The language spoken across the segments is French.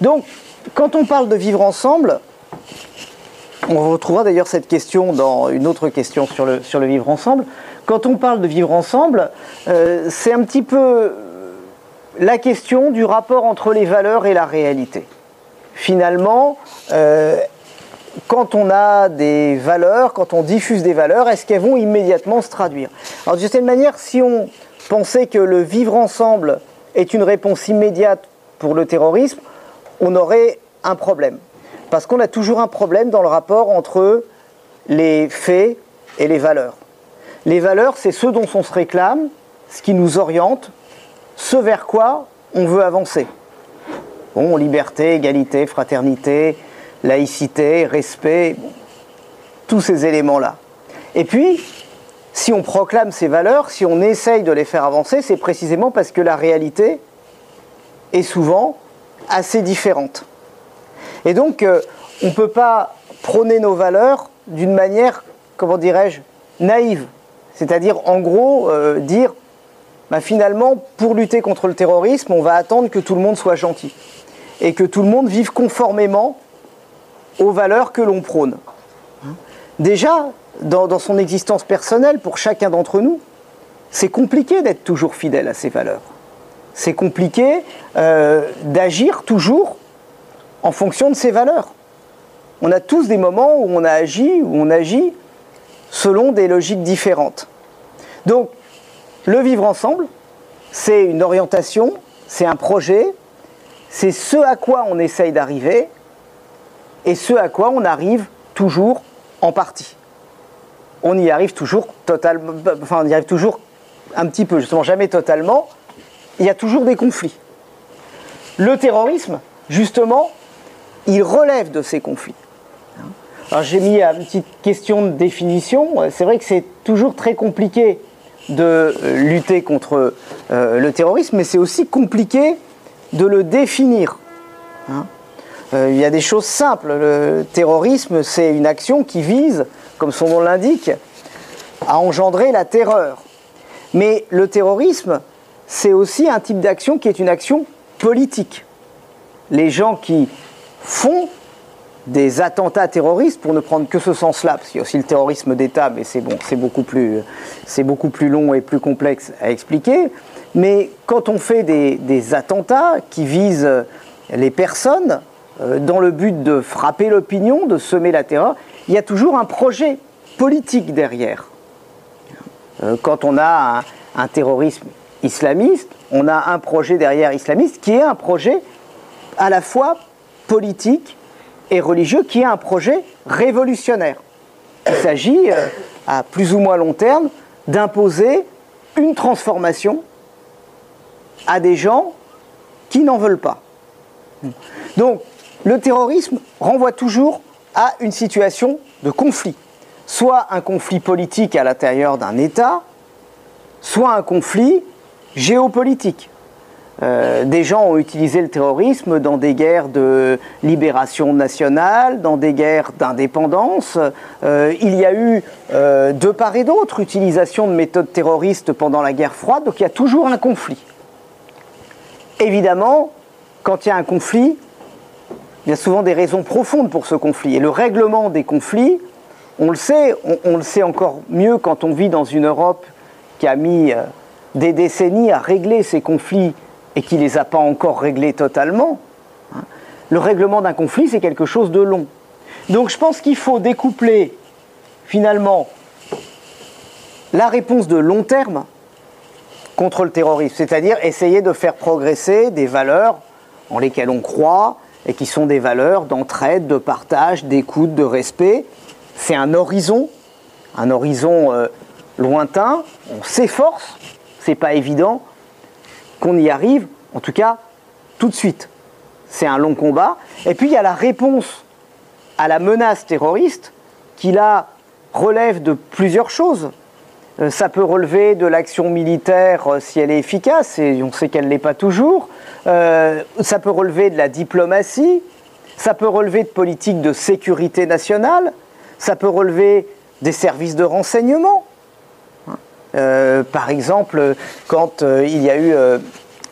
Donc, quand on parle de vivre ensemble, on retrouvera d'ailleurs cette question dans une autre question sur le vivre ensemble. Quand on parle de vivre ensemble, c'est un petit peu la question du rapport entre les valeurs et la réalité. Finalement, quand on a des valeurs, quand on diffuse des valeurs, est-ce qu'elles vont immédiatement se traduire? Alors, de certaine manière, si on pensait que le vivre ensemble est une réponse immédiate pour le terrorisme, on aurait un problème. Parce qu'on a toujours un problème dans le rapport entre les faits et les valeurs. Les valeurs, c'est ce dont on se réclame, ce qui nous oriente, ce vers quoi on veut avancer. Bon, liberté, égalité, fraternité, laïcité, respect, tous ces éléments-là. Et puis, si on proclame ces valeurs, si on essaye de les faire avancer, c'est précisément parce que la réalité est souvent assez différente. Et donc, on ne peut pas prôner nos valeurs d'une manière, comment dirais-je, naïve. C'est-à-dire, en gros, dire, finalement, pour lutter contre le terrorisme, on va attendre que tout le monde soit gentil. Et que tout le monde vive conformément aux valeurs que l'on prône. Déjà, dans son existence personnelle, pour chacun d'entre nous, c'est compliqué d'être toujours fidèle à ces valeurs. C'est compliqué d'agir toujours en fonction de ces valeurs. On a tous des moments où on agit selon des logiques différentes. Donc, le vivre ensemble, c'est une orientation, c'est un projet, c'est ce à quoi on essaye d'arriver et ce à quoi on arrive toujours en partie. On y arrive toujours totalement, on y arrive toujours un petit peu, justement jamais totalement. Il y a toujours des conflits. Le terrorisme, justement, il relève de ces conflits. Alors j'ai mis une petite question de définition. C'est vrai que c'est toujours très compliqué de lutter contre le terrorisme, mais c'est aussi compliqué de le définir. Il y a des choses simples. Le terrorisme, c'est une action qui vise, comme son nom l'indique, à engendrer la terreur. Mais le terrorisme, c'est aussi un type d'action qui est une action politique. Les gens qui font des attentats terroristes, pour ne prendre que ce sens-là, parce qu'il y a aussi le terrorisme d'État, mais c'est beaucoup plus long et plus complexe à expliquer. Mais quand on fait des attentats qui visent les personnes, dans le but de frapper l'opinion, de semer la terreur, il y a toujours un projet politique derrière. Quand on a un terrorisme islamiste, on a un projet derrière islamiste qui est un projet à la fois politique et religieux, qui est un projet révolutionnaire. Il s'agit, à plus ou moins long terme, d'imposer une transformation à des gens qui n'en veulent pas. Donc, le terrorisme renvoie toujours à une situation de conflit. Soit un conflit politique à l'intérieur d'un État, soit un conflit géopolitique. Des gens ont utilisé le terrorisme dans des guerres de libération nationale, dans des guerres d'indépendance. Il y a eu, de part et d'autre, utilisation de méthodes terroristes pendant la guerre froide, donc il y a toujours un conflit. Évidemment, quand il y a un conflit, il y a souvent des raisons profondes pour ce conflit. Et le règlement des conflits, on le sait encore mieux quand on vit dans une Europe qui a mis des décennies à régler ces conflits et qui ne les a pas encore réglés totalement. Le règlement d'un conflit, c'est quelque chose de long. Donc je pense qu'il faut découpler, finalement, la réponse de long terme contre le terrorisme, c'est-à-dire essayer de faire progresser des valeurs en lesquelles on croit et qui sont des valeurs d'entraide, de partage, d'écoute, de respect. C'est un horizon lointain, on s'efforce, c'est pas évident qu'on y arrive, en tout cas tout de suite. C'est un long combat. Et puis il y a la réponse à la menace terroriste qui là relève de plusieurs choses. Ça peut relever de l'action militaire si elle est efficace, et on sait qu'elle ne l'est pas toujours. Ça peut relever de la diplomatie, ça peut relever de politiques de sécurité nationale, ça peut relever des services de renseignement. Par exemple, quand il y a eu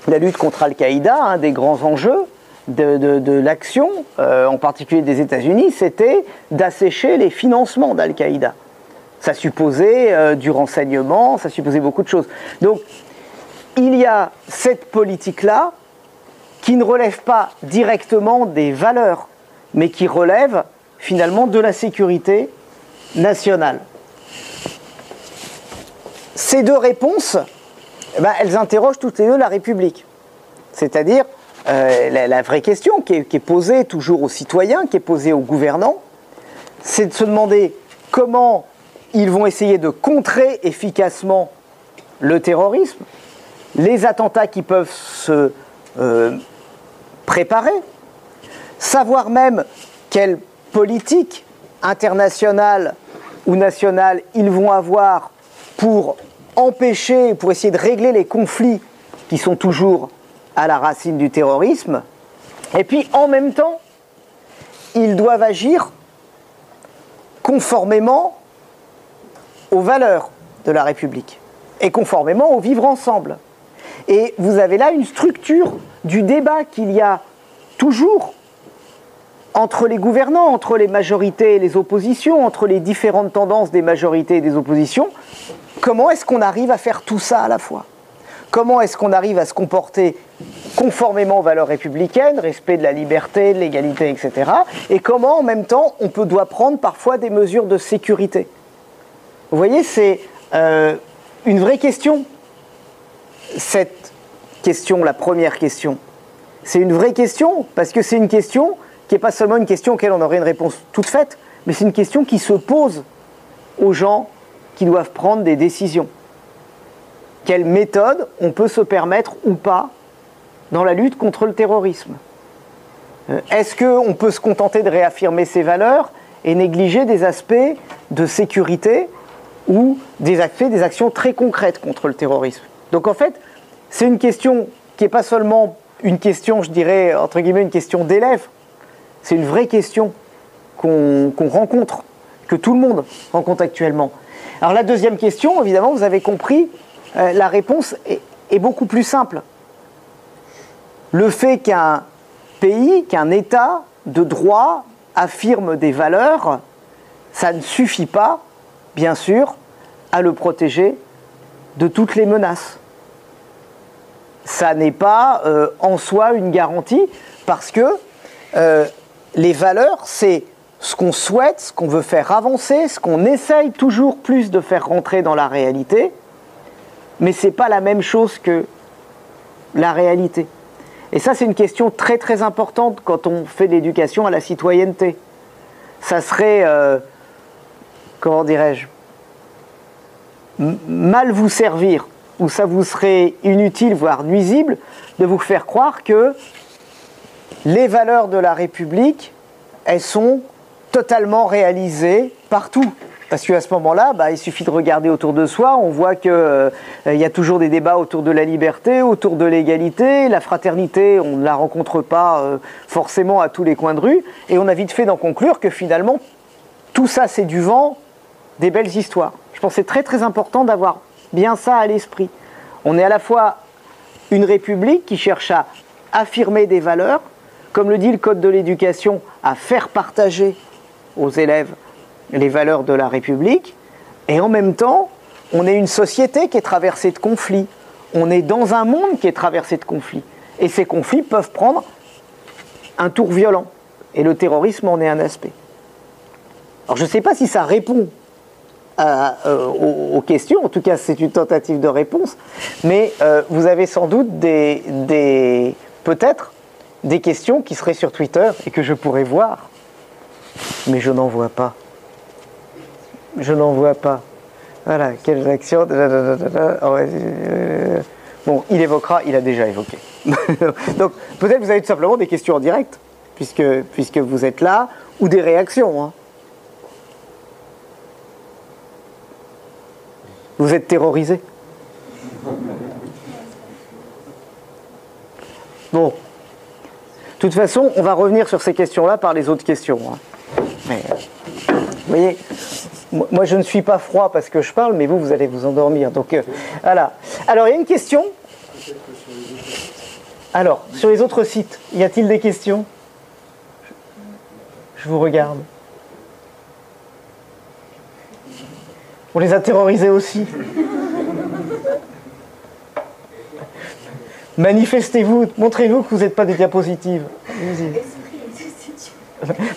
la lutte contre Al-Qaïda, un des grands enjeux, de l'action, en particulier des États-Unis, c'était d'assécher les financements d'Al-Qaïda. Ça supposait du renseignement, ça supposait beaucoup de choses. Donc, il y a cette politique-là qui ne relève pas directement des valeurs, mais qui relève finalement de la sécurité nationale. Ces deux réponses, elles interrogent toutes les deux la République. C'est-à-dire, la vraie question qui est posée toujours aux citoyens, qui est posée aux gouvernants, c'est de se demander comment ils vont essayer de contrer efficacement le terrorisme, les attentats qui peuvent se préparer, savoir même quelle politique internationale ou nationale ils vont avoir pour empêcher, pour essayer de régler les conflits qui sont toujours à la racine du terrorisme. Et puis, en même temps, ils doivent agir conformément aux valeurs de la République et conformément au vivre ensemble. Et vous avez là une structure du débat qu'il y a toujours entre les gouvernants, entre les majorités et les oppositions, entre les différentes tendances des majorités et des oppositions. Comment est-ce qu'on arrive à faire tout ça à la fois ? Comment est-ce qu'on arrive à se comporter conformément aux valeurs républicaines, respect de la liberté, de l'égalité, etc. Et comment, en même temps, doit prendre parfois des mesures de sécurité ? Vous voyez, c'est une vraie question. Cette question, la première question, c'est une vraie question, parce que c'est une question qui n'est pas seulement une question auquel on aurait une réponse toute faite, mais c'est une question qui se pose aux gens qui doivent prendre des décisions. Quelle méthode on peut se permettre ou pas dans la lutte contre le terrorisme ? Est-ce qu'on peut se contenter de réaffirmer ses valeurs et négliger des aspects de sécurité ou des actions très concrètes contre le terrorisme ? Donc en fait, c'est une question qui n'est pas seulement une question, je dirais, entre guillemets, une question d'élève. C'est une vraie question qu'on rencontre, que tout le monde rencontre actuellement. Alors la deuxième question, évidemment, vous avez compris, la réponse est beaucoup plus simple. Le fait qu'un pays, qu'un État de droit affirme des valeurs, ça ne suffit pas, bien sûr, à le protéger de toutes les menaces. Ça n'est pas en soi une garantie, parce que les valeurs, c'est ce qu'on souhaite, ce qu'on veut faire avancer, ce qu'on essaye toujours plus de faire rentrer dans la réalité, mais ce n'est pas la même chose que la réalité. Et ça, c'est une question très très importante quand on fait de l'éducation à la citoyenneté. Ça serait, comment dirais-je, mal vous servir, ou ça vous serait inutile, voire nuisible, de vous faire croire que les valeurs de la République, elles sont totalement réalisées partout. Parce qu'à ce moment-là, il suffit de regarder autour de soi, on voit qu'il y a toujours des débats autour de la liberté, autour de l'égalité, la fraternité, on ne la rencontre pas forcément à tous les coins de rue, et on a vite fait d'en conclure que finalement, tout ça c'est du vent, des belles histoires. Je pense que c'est très très important d'avoir bien ça à l'esprit. On est à la fois une république qui cherche à affirmer des valeurs, comme le dit le Code de l'éducation, à faire partager aux élèves les valeurs de la République, et en même temps, on est une société qui est traversée de conflits. On est dans un monde qui est traversé de conflits. Et ces conflits peuvent prendre un tour violent. Et le terrorisme en est un aspect. Alors je ne sais pas si ça répond aux questions, en tout cas c'est une tentative de réponse, mais vous avez sans doute peut-être des questions qui seraient sur Twitter et que je pourrais voir, mais je n'en vois pas. Je n'en vois pas. Voilà, quelles actions... Bon, il évoquera, il a déjà évoqué. Donc, peut-être vous avez tout simplement des questions en direct, puisque vous êtes là, ou des réactions. Hein. Vous êtes terrorisé. Bon. De toute façon, on va revenir sur ces questions-là par les autres questions. Hein. Mais, vous voyez, moi je ne suis pas froid parce que je parle, mais vous allez vous endormir. Donc voilà. Alors il y a une question. Alors, sur les autres sites, y a-t-il des questions? Je vous regarde. On les a terrorisés aussi. Manifestez-vous, montrez-vous que vous n'êtes pas des diapositives.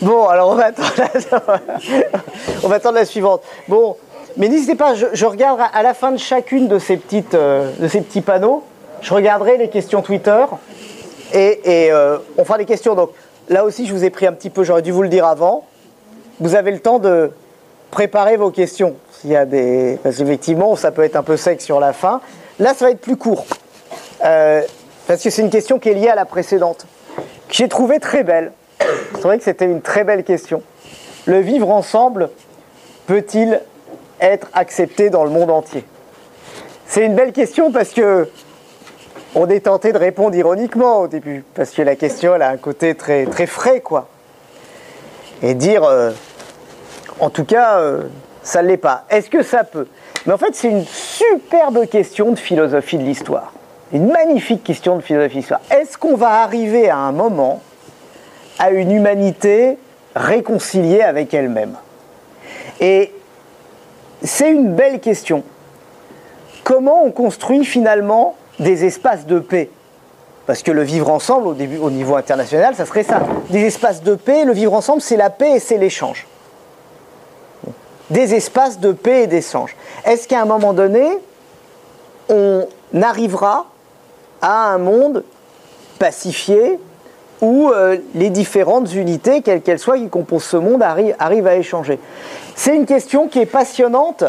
Bon, alors on va attendre la suivante. Bon, mais n'hésitez pas, je regarde à la fin de chacune de ces petits panneaux, je regarderai les questions Twitter et on fera des questions. Donc là aussi, je vous ai pris un petit peu, j'aurais dû vous le dire avant. Vous avez le temps de préparer vos questions. S'il y a des... Parce qu'effectivement, ça peut être un peu sec sur la fin. Là, ça va être plus court. Parce que c'est une question qui est liée à la précédente, que j'ai trouvée très belle. C'est vrai que c'était une très belle question. Le vivre ensemble peut-il être accepté dans le monde entier? C'est une belle question parce que on est tenté de répondre ironiquement au début, parce que la question elle a un côté très, très frais, quoi. Et dire, en tout cas, ça ne l'est pas. Est-ce que ça peut? Mais en fait, c'est une superbe question de philosophie de l'histoire. Une magnifique question de philosophie de l'histoire. Est-ce qu'on va arriver à un moment à une humanité réconciliée avec elle-même? Et c'est une belle question. Comment on construit finalement des espaces de paix? Parce que le vivre ensemble, au niveau international, ça serait ça. Des espaces de paix, le vivre ensemble, c'est la paix et c'est l'échange. Des espaces de paix et d'échange. Est-ce qu'à un moment donné, on arrivera à un monde pacifié où les différentes unités, quelles qu'elles soient, qui composent ce monde, arrivent à échanger? C'est une question qui est passionnante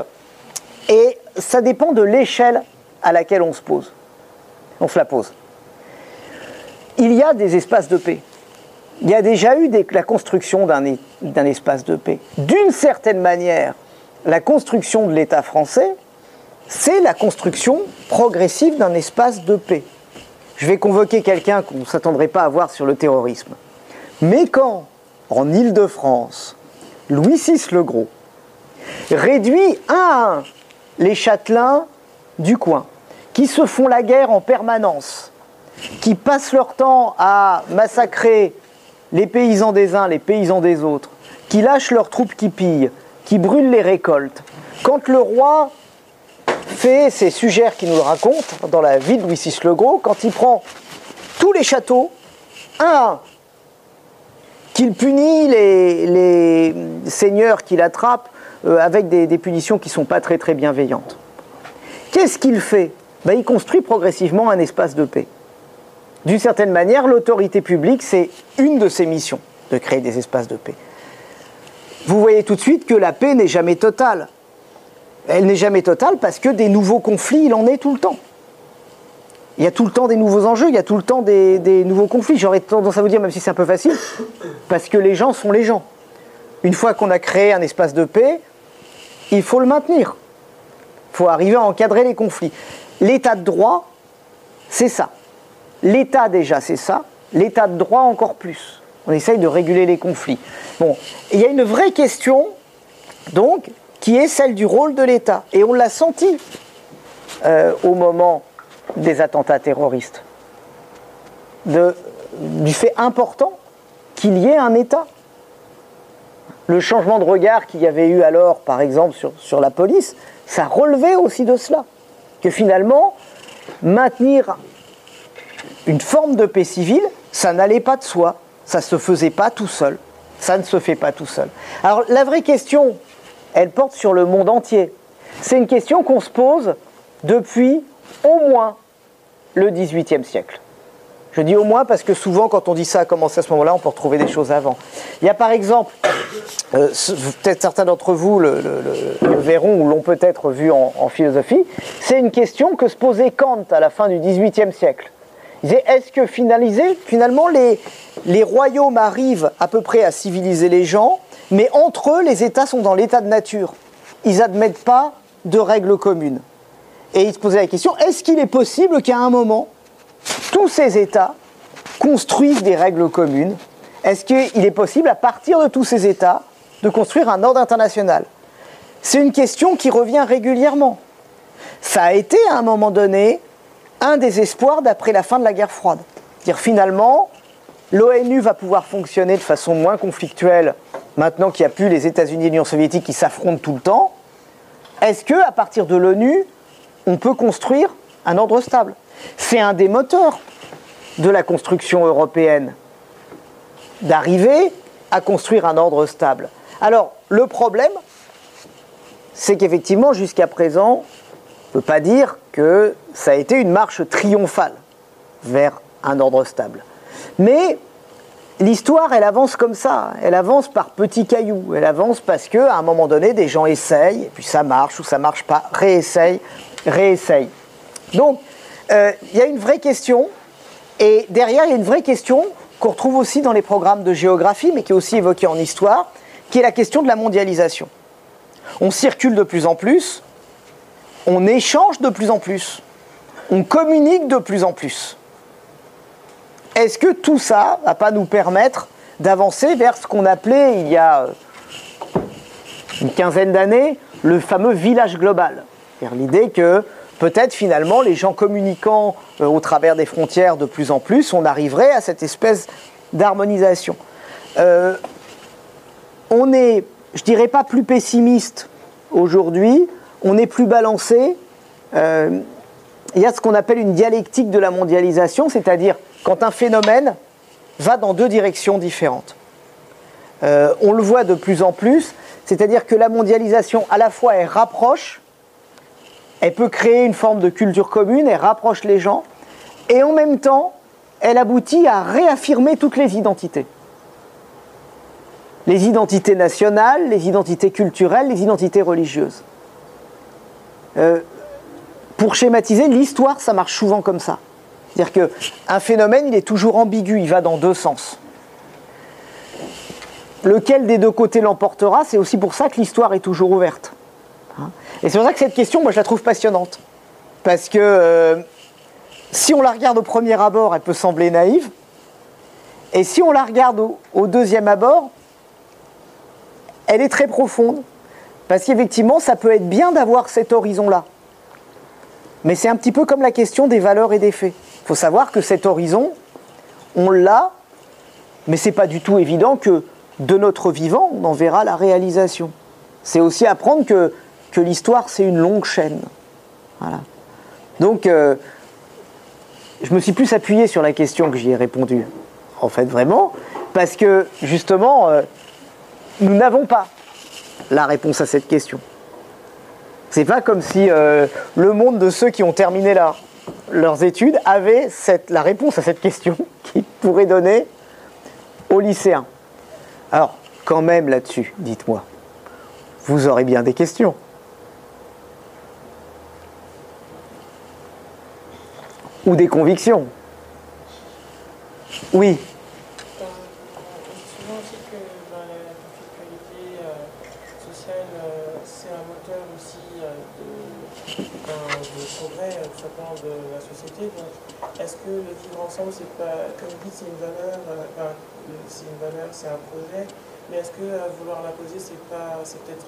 et ça dépend de l'échelle à laquelle on se la pose. Il y a des espaces de paix. Il y a déjà eu la construction d'un espace de paix. D'une certaine manière, la construction de l'État français, c'est la construction progressive d'un espace de paix. Je vais convoquer quelqu'un qu'on ne s'attendrait pas à voir sur le terrorisme. Mais quand, en Île-de-France, Louis VI le Gros réduit un à un les châtelains du coin, qui se font la guerre en permanence, qui passent leur temps à massacrer les paysans des uns, les paysans des autres, qui lâchent leurs troupes qui pillent, qui brûlent les récoltes. Quand le roi fait, c'est Sugère qui nous le raconte, dans la vie de Louis VI le Gros, quand il prend tous les châteaux, un à un, qu'il punit les seigneurs qui l'attrapent avec des punitions qui ne sont pas très très bienveillantes. Qu'est-ce qu'il fait? Il construit progressivement un espace de paix. D'une certaine manière, l'autorité publique, c'est une de ses missions, de créer des espaces de paix. Vous voyez tout de suite que la paix n'est jamais totale. Elle n'est jamais totale parce que des nouveaux conflits, il en est tout le temps. Il y a tout le temps des nouveaux enjeux, il y a tout le temps des nouveaux conflits. J'aurais tendance à vous dire, même si c'est un peu facile, parce que les gens sont les gens. Une fois qu'on a créé un espace de paix, il faut le maintenir. Il faut arriver à encadrer les conflits. L'état de droit, c'est ça. L'État déjà, c'est ça. L'état de droit, encore plus. On essaye de réguler les conflits. Bon, il y a une vraie question, donc, qui est celle du rôle de l'État. Et on l'a senti au moment des attentats terroristes. Du fait important qu'il y ait un État. Le changement de regard qu'il y avait eu alors, par exemple, sur la police, ça relevait aussi de cela. Que finalement, maintenir une forme de paix civile, ça n'allait pas de soi. Ça ne se faisait pas tout seul. Ça ne se fait pas tout seul. Alors, la vraie question, elle porte sur le monde entier. C'est une question qu'on se pose depuis au moins le XVIIIe siècle. Je dis au moins parce que souvent, quand on dit ça a commencé à ce moment-là, on peut retrouver des choses avant. Il y a par exemple, peut-être certains d'entre vous le verront ou l'ont peut-être vu en philosophie, c'est une question que se posait Kant à la fin du XVIIIe siècle. Il disait, est-ce que finalement, les royaumes arrivent à peu près à civiliser les gens, mais entre eux, les États sont dans l'état de nature. Ils n'admettent pas de règles communes. Et il se posait la question, est-ce qu'il est possible qu'à un moment, tous ces États construisent des règles communes? Est-ce qu'il est possible, à partir de tous ces États, de construire un ordre international? C'est une question qui revient régulièrement. Ça a été, à un moment donné, un des espoirs d'après la fin de la guerre froide. C'est-à-dire finalement, l'ONU va pouvoir fonctionner de façon moins conflictuelle maintenant qu'il n'y a plus les États-Unis et l'Union soviétique qui s'affrontent tout le temps. Est-ce qu'à partir de l'ONU, on peut construire un ordre stable? C'est un des moteurs de la construction européenne, d'arriver à construire un ordre stable. Alors, le problème, c'est qu'effectivement, jusqu'à présent, on ne peut pas dire que ça a été une marche triomphale vers un ordre stable. Mais l'histoire, elle avance comme ça. Elle avance par petits cailloux. Elle avance parce qu'à un moment donné, des gens essayent, et puis ça marche ou ça ne marche pas, réessayent. Donc, il y a une vraie question, et derrière, il y a une vraie question qu'on retrouve aussi dans les programmes de géographie, mais qui est aussi évoquée en histoire, qui est la question de la mondialisation. On circule de plus en plus, on échange de plus en plus, on communique de plus en plus. Est-ce que tout ça ne va pas nous permettre d'avancer vers ce qu'on appelait, il y a une quinzaine d'années, le fameux village global? C'est-à-dire l'idée que peut-être finalement, les gens communiquant au travers des frontières de plus en plus, on arriverait à cette espèce d'harmonisation. On est, je dirais pas plus pessimiste aujourd'hui, on est plus balancé. Il y a ce qu'on appelle une dialectique de la mondialisation, c'est-à-dire quand un phénomène va dans deux directions différentes. On le voit de plus en plus, c'est-à-dire que la mondialisation, à la fois, elle rapproche, elle peut créer une forme de culture commune, elle rapproche les gens, et en même temps, elle aboutit à réaffirmer toutes les identités. Les identités nationales, les identités culturelles, les identités religieuses. Pour schématiser, l'histoire, ça marche souvent comme ça. C'est-à-dire qu'un phénomène, il est toujours ambigu, il va dans deux sens. Lequel des deux côtés l'emportera, c'est aussi pour ça que l'histoire est toujours ouverte. Et c'est pour ça que cette question, moi, je la trouve passionnante. Parce que si on la regarde au premier abord, elle peut sembler naïve. Et si on la regarde au deuxième abord, elle est très profonde. Parce qu'effectivement, ça peut être bien d'avoir cet horizon-là. Mais c'est un petit peu comme la question des valeurs et des faits. Il faut savoir que cet horizon, on l'a, mais ce n'est pas du tout évident que de notre vivant, on en verra la réalisation. C'est aussi apprendre que l'histoire, c'est une longue chaîne. Voilà. Donc, je me suis plus appuyé sur la question que j'y ai répondu. En fait, vraiment, parce que, justement, nous n'avons pas la réponse à cette question. C'est pas comme si le monde de ceux qui ont terminé leurs études avait la réponse à cette question qu'ils pourraient donner aux lycéens. Alors, quand même là-dessus, dites-moi, vous aurez bien des questions. Ou des convictions. Oui. On dit souvent aussi que la conflictualité sociale, c'est un moteur aussi de progrès, tout simplement, de la société. Donc, est-ce que le vivre ensemble, c'est pas, comme vous dites, c'est une valeur, c'est un projet, mais est-ce que vouloir l'imposer, c'est peut-être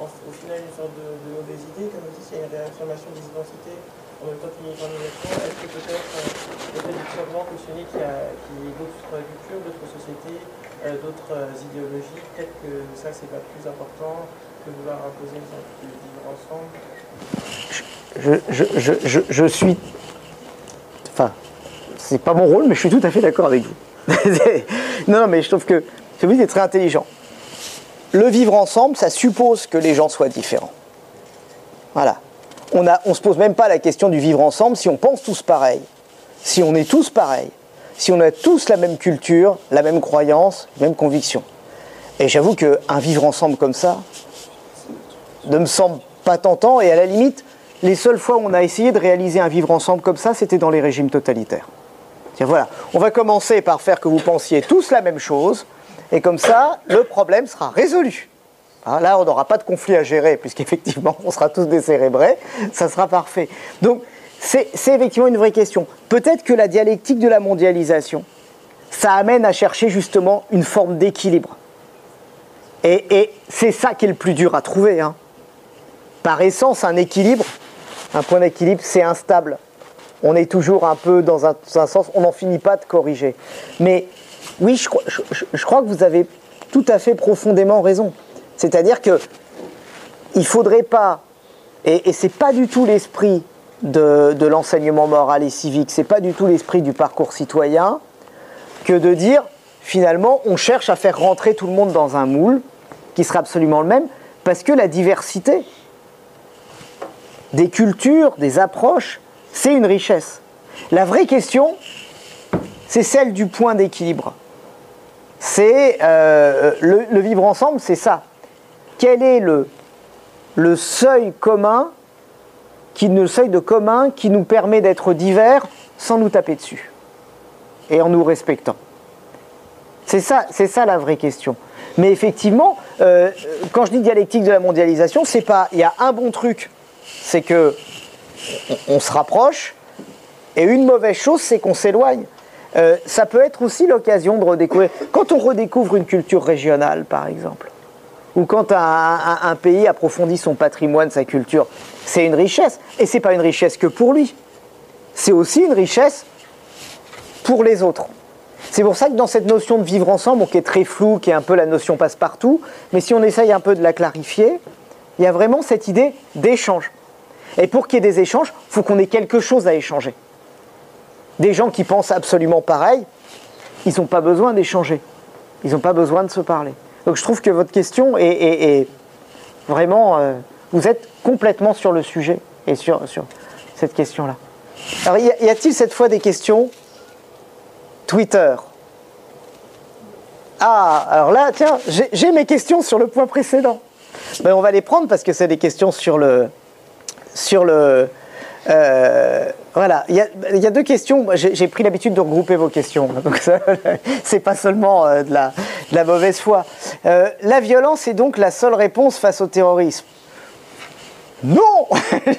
au final une sorte de mauvaise idée? Comme vous dites, il y a une réaffirmation des identités en même temps qu'une organisation. Est-ce que peut-être le fait de simplement cautionner qu'il y a d'autres cultures, d'autres sociétés, d'autres idéologies, peut-être que ça c'est pas plus important que vouloir imposer une sorte de vivre ensemble? Je suis... Enfin, c'est pas mon rôle, mais je suis tout à fait d'accord avec vous. Non, mais je trouve que ce que vous dites est très intelligent. Le vivre ensemble, ça suppose que les gens soient différents. Voilà. On ne se pose même pas la question du vivre ensemble si on pense tous pareil, si on est tous pareils, si on a tous la même culture, la même croyance, la même conviction. Et j'avoue qu'un vivre ensemble comme ça ne me semble pas tentant, et à la limite, les seules fois où on a essayé de réaliser un vivre ensemble comme ça, c'était dans les régimes totalitaires. C'est-à-dire, voilà, on va commencer par faire que vous pensiez tous la même chose, et comme ça, le problème sera résolu. Là, on n'aura pas de conflit à gérer, puisqu'effectivement, on sera tous décérébrés, ça sera parfait. Donc, c'est effectivement une vraie question. Peut-être que la dialectique de la mondialisation, ça amène à chercher justement une forme d'équilibre. Et c'est ça qui est le plus dur à trouver. Par essence, un équilibre, un point d'équilibre, c'est instable. on est toujours un peu dans un sens, on n'en finit pas de corriger. Mais oui, je crois que vous avez tout à fait profondément raison. C'est-à-dire que il ne faudrait pas, et ce n'est pas du tout l'esprit de l'enseignement moral et civique, ce n'est pas du tout l'esprit du parcours citoyen, que de dire, finalement, on cherche à faire rentrer tout le monde dans un moule qui sera absolument le même, parce que la diversité des cultures, des approches, c'est une richesse. La vraie question, c'est celle du point d'équilibre. C'est le vivre ensemble, c'est ça. Quel est le seuil commun, le seuil de commun qui nous permet d'être divers sans nous taper dessus et en nous respectant? C'est ça la vraie question. Mais effectivement, quand je dis dialectique de la mondialisation, c'est pas, il y a un bon truc, c'est que on se rapproche, et une mauvaise chose, c'est qu'on s'éloigne. Ça peut être aussi l'occasion de redécouvrir. Quand on redécouvre une culture régionale, par exemple, ou quand un pays approfondit son patrimoine, sa culture, c'est une richesse. Et c'est pas une richesse que pour lui. C'est aussi une richesse pour les autres. C'est pour ça que dans cette notion de vivre ensemble, qui est très floue, qui est un peu la notion passe-partout, mais si on essaye un peu de la clarifier, il y a vraiment cette idée d'échange. Et pour qu'il y ait des échanges, il faut qu'on ait quelque chose à échanger. Des gens qui pensent absolument pareil, ils n'ont pas besoin d'échanger. Ils n'ont pas besoin de se parler. Donc je trouve que votre question est vraiment... vous êtes complètement sur le sujet et sur cette question-là. Alors y a-t-il cette fois des questions Twitter? Ah, alors là, tiens, j'ai mes questions sur le point précédent. Ben, on va les prendre parce que c'est des questions sur le voilà, il y a deux questions. J'ai pris l'habitude de regrouper vos questions, donc c'est pas seulement de la mauvaise foi. La violence est donc la seule réponse face au terrorisme? Non,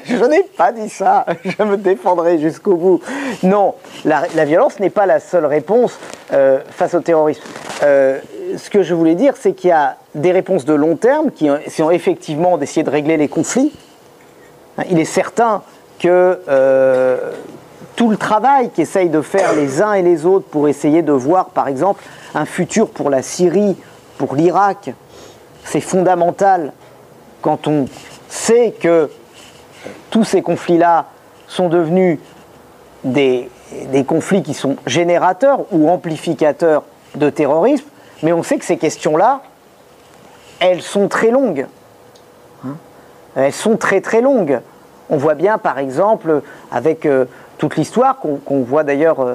je n'ai pas dit ça. Je me défendrai jusqu'au bout. Non, la violence n'est pas la seule réponse face au terrorisme. Ce que je voulais dire, c'est qu'il y a des réponses de long terme qui sont effectivement d'essayer de régler les conflits. Il est certain que tout le travail qu'essayent de faire les uns et les autres pour essayer de voir, par exemple, un futur pour la Syrie, pour l'Irak, c'est fondamental quand on sait que tous ces conflits-là sont devenus des conflits qui sont générateurs ou amplificateurs de terrorisme, mais on sait que ces questions-là, elles sont très longues. Elles sont très très longues. On voit bien par exemple avec toute l'histoire qu'on voit d'ailleurs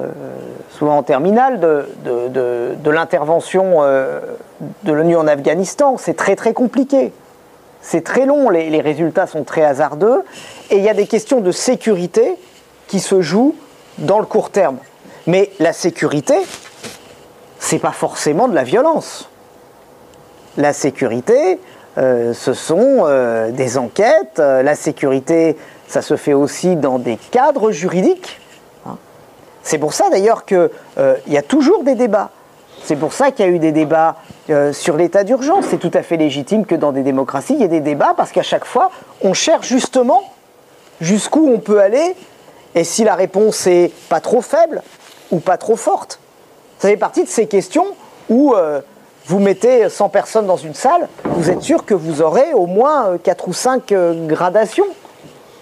souvent en terminale de l'intervention de l'ONU en Afghanistan. C'est très très compliqué. C'est très long, les résultats sont très hasardeux et il y a des questions de sécurité qui se jouent dans le court terme. Mais la sécurité, c'est pas forcément de la violence. La sécurité, ce sont des enquêtes. La sécurité, ça se fait aussi dans des cadres juridiques. C'est pour ça d'ailleurs qu'il y a toujours des débats. C'est pour ça qu'il y a eu des débats sur l'état d'urgence. C'est tout à fait légitime que dans des démocraties, il y ait des débats parce qu'à chaque fois, on cherche justement jusqu'où on peut aller et si la réponse est pas trop faible ou pas trop forte. Ça fait partie de ces questions où vous mettez 100 personnes dans une salle, vous êtes sûr que vous aurez au moins 4 ou 5 gradations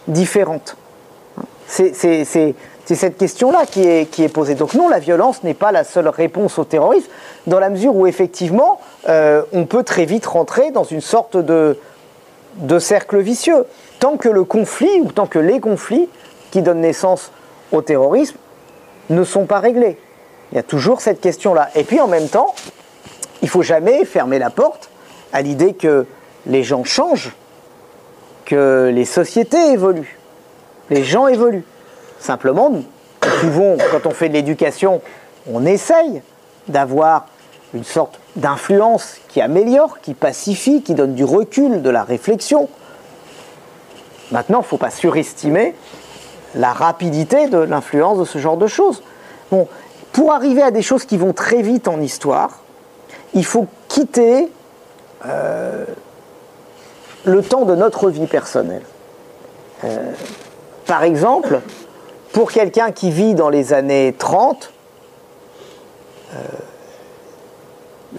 différentes. C'est cette question-là qui est posée. Donc non, la violence n'est pas la seule réponse au terrorisme, dans la mesure où effectivement, on peut très vite rentrer dans une sorte de cercle vicieux. Tant que le conflit, ou tant que les conflits qui donnent naissance au terrorisme ne sont pas réglés. Il y a toujours cette question-là. Et puis en même temps, il ne faut jamais fermer la porte à l'idée que les gens changent, que les sociétés évoluent. Les gens évoluent. Simplement, nous pouvons, quand on fait de l'éducation, on essaye d'avoir une sorte d'influence qui améliore, qui pacifie, qui donne du recul, de la réflexion. Maintenant, il ne faut pas surestimer la rapidité de l'influence de ce genre de choses. Bon, pour arriver à des choses qui vont très vite en histoire, il faut quitter le temps de notre vie personnelle. Par exemple, pour quelqu'un qui vit dans les années 30,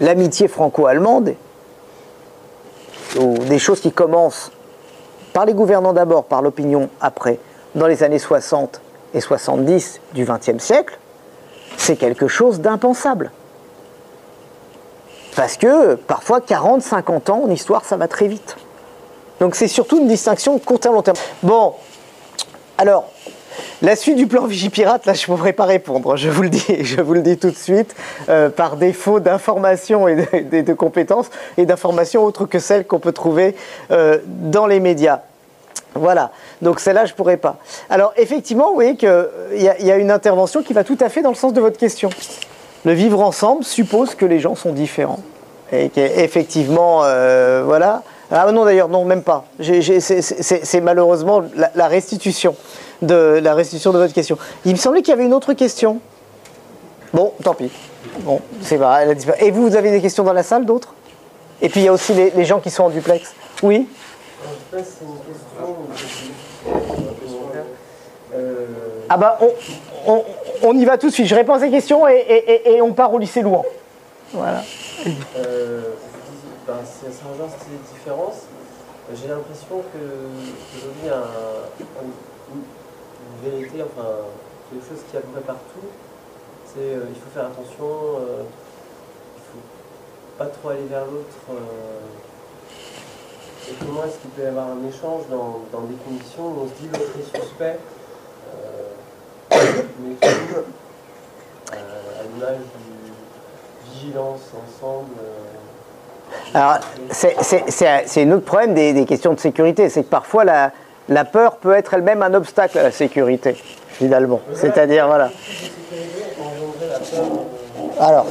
l'amitié franco-allemande, ou des choses qui commencent par les gouvernants d'abord, par l'opinion après, dans les années 60 et 70 du XXe siècle, c'est quelque chose d'impensable. Parce que parfois 40, 50 ans en histoire, ça va très vite. Donc c'est surtout une distinction court terme, long terme. Bon, alors, la suite du plan Vigipirate, là je ne pourrais pas répondre, je vous le dis tout de suite, par défaut d'informations et de compétences, et d'informations autres que celles qu'on peut trouver dans les médias. Voilà, donc celle-là je ne pourrais pas. Alors effectivement, vous voyez qu'il y a une intervention qui va tout à fait dans le sens de votre question. Le vivre ensemble suppose que les gens sont différents. Et qu'effectivement, voilà. Ah non, d'ailleurs, non, même pas. C'est malheureusement la restitution de votre question. Il me semblait qu'il y avait une autre question. Bon, tant pis. Bon, c'est vrai, elle a disparu. Et vous avez des questions dans la salle, d'autres? Et puis il y a aussi les gens qui sont en duplex. Oui? En fait, c'est une question. Ah bah, on y va tout de suite. Je réponds à ces questions et on part au lycée Louan. Voilà. Si ça rejoint ces différences, j'ai l'impression qu'aujourd'hui, il y a une vérité, enfin, quelque chose qui est à peu près partout. C'est il faut faire attention, il ne faut pas trop aller vers l'autre. Et comment est-ce qu'il peut y avoir un échange dans des conditions où on se dit l'autre est suspect, mais tout, à l'image du vigilance ensemble. Alors, c'est un autre problème des questions de sécurité, c'est que parfois la peur peut être elle-même un obstacle à la sécurité, finalement. C'est-à-dire, voilà. Alors,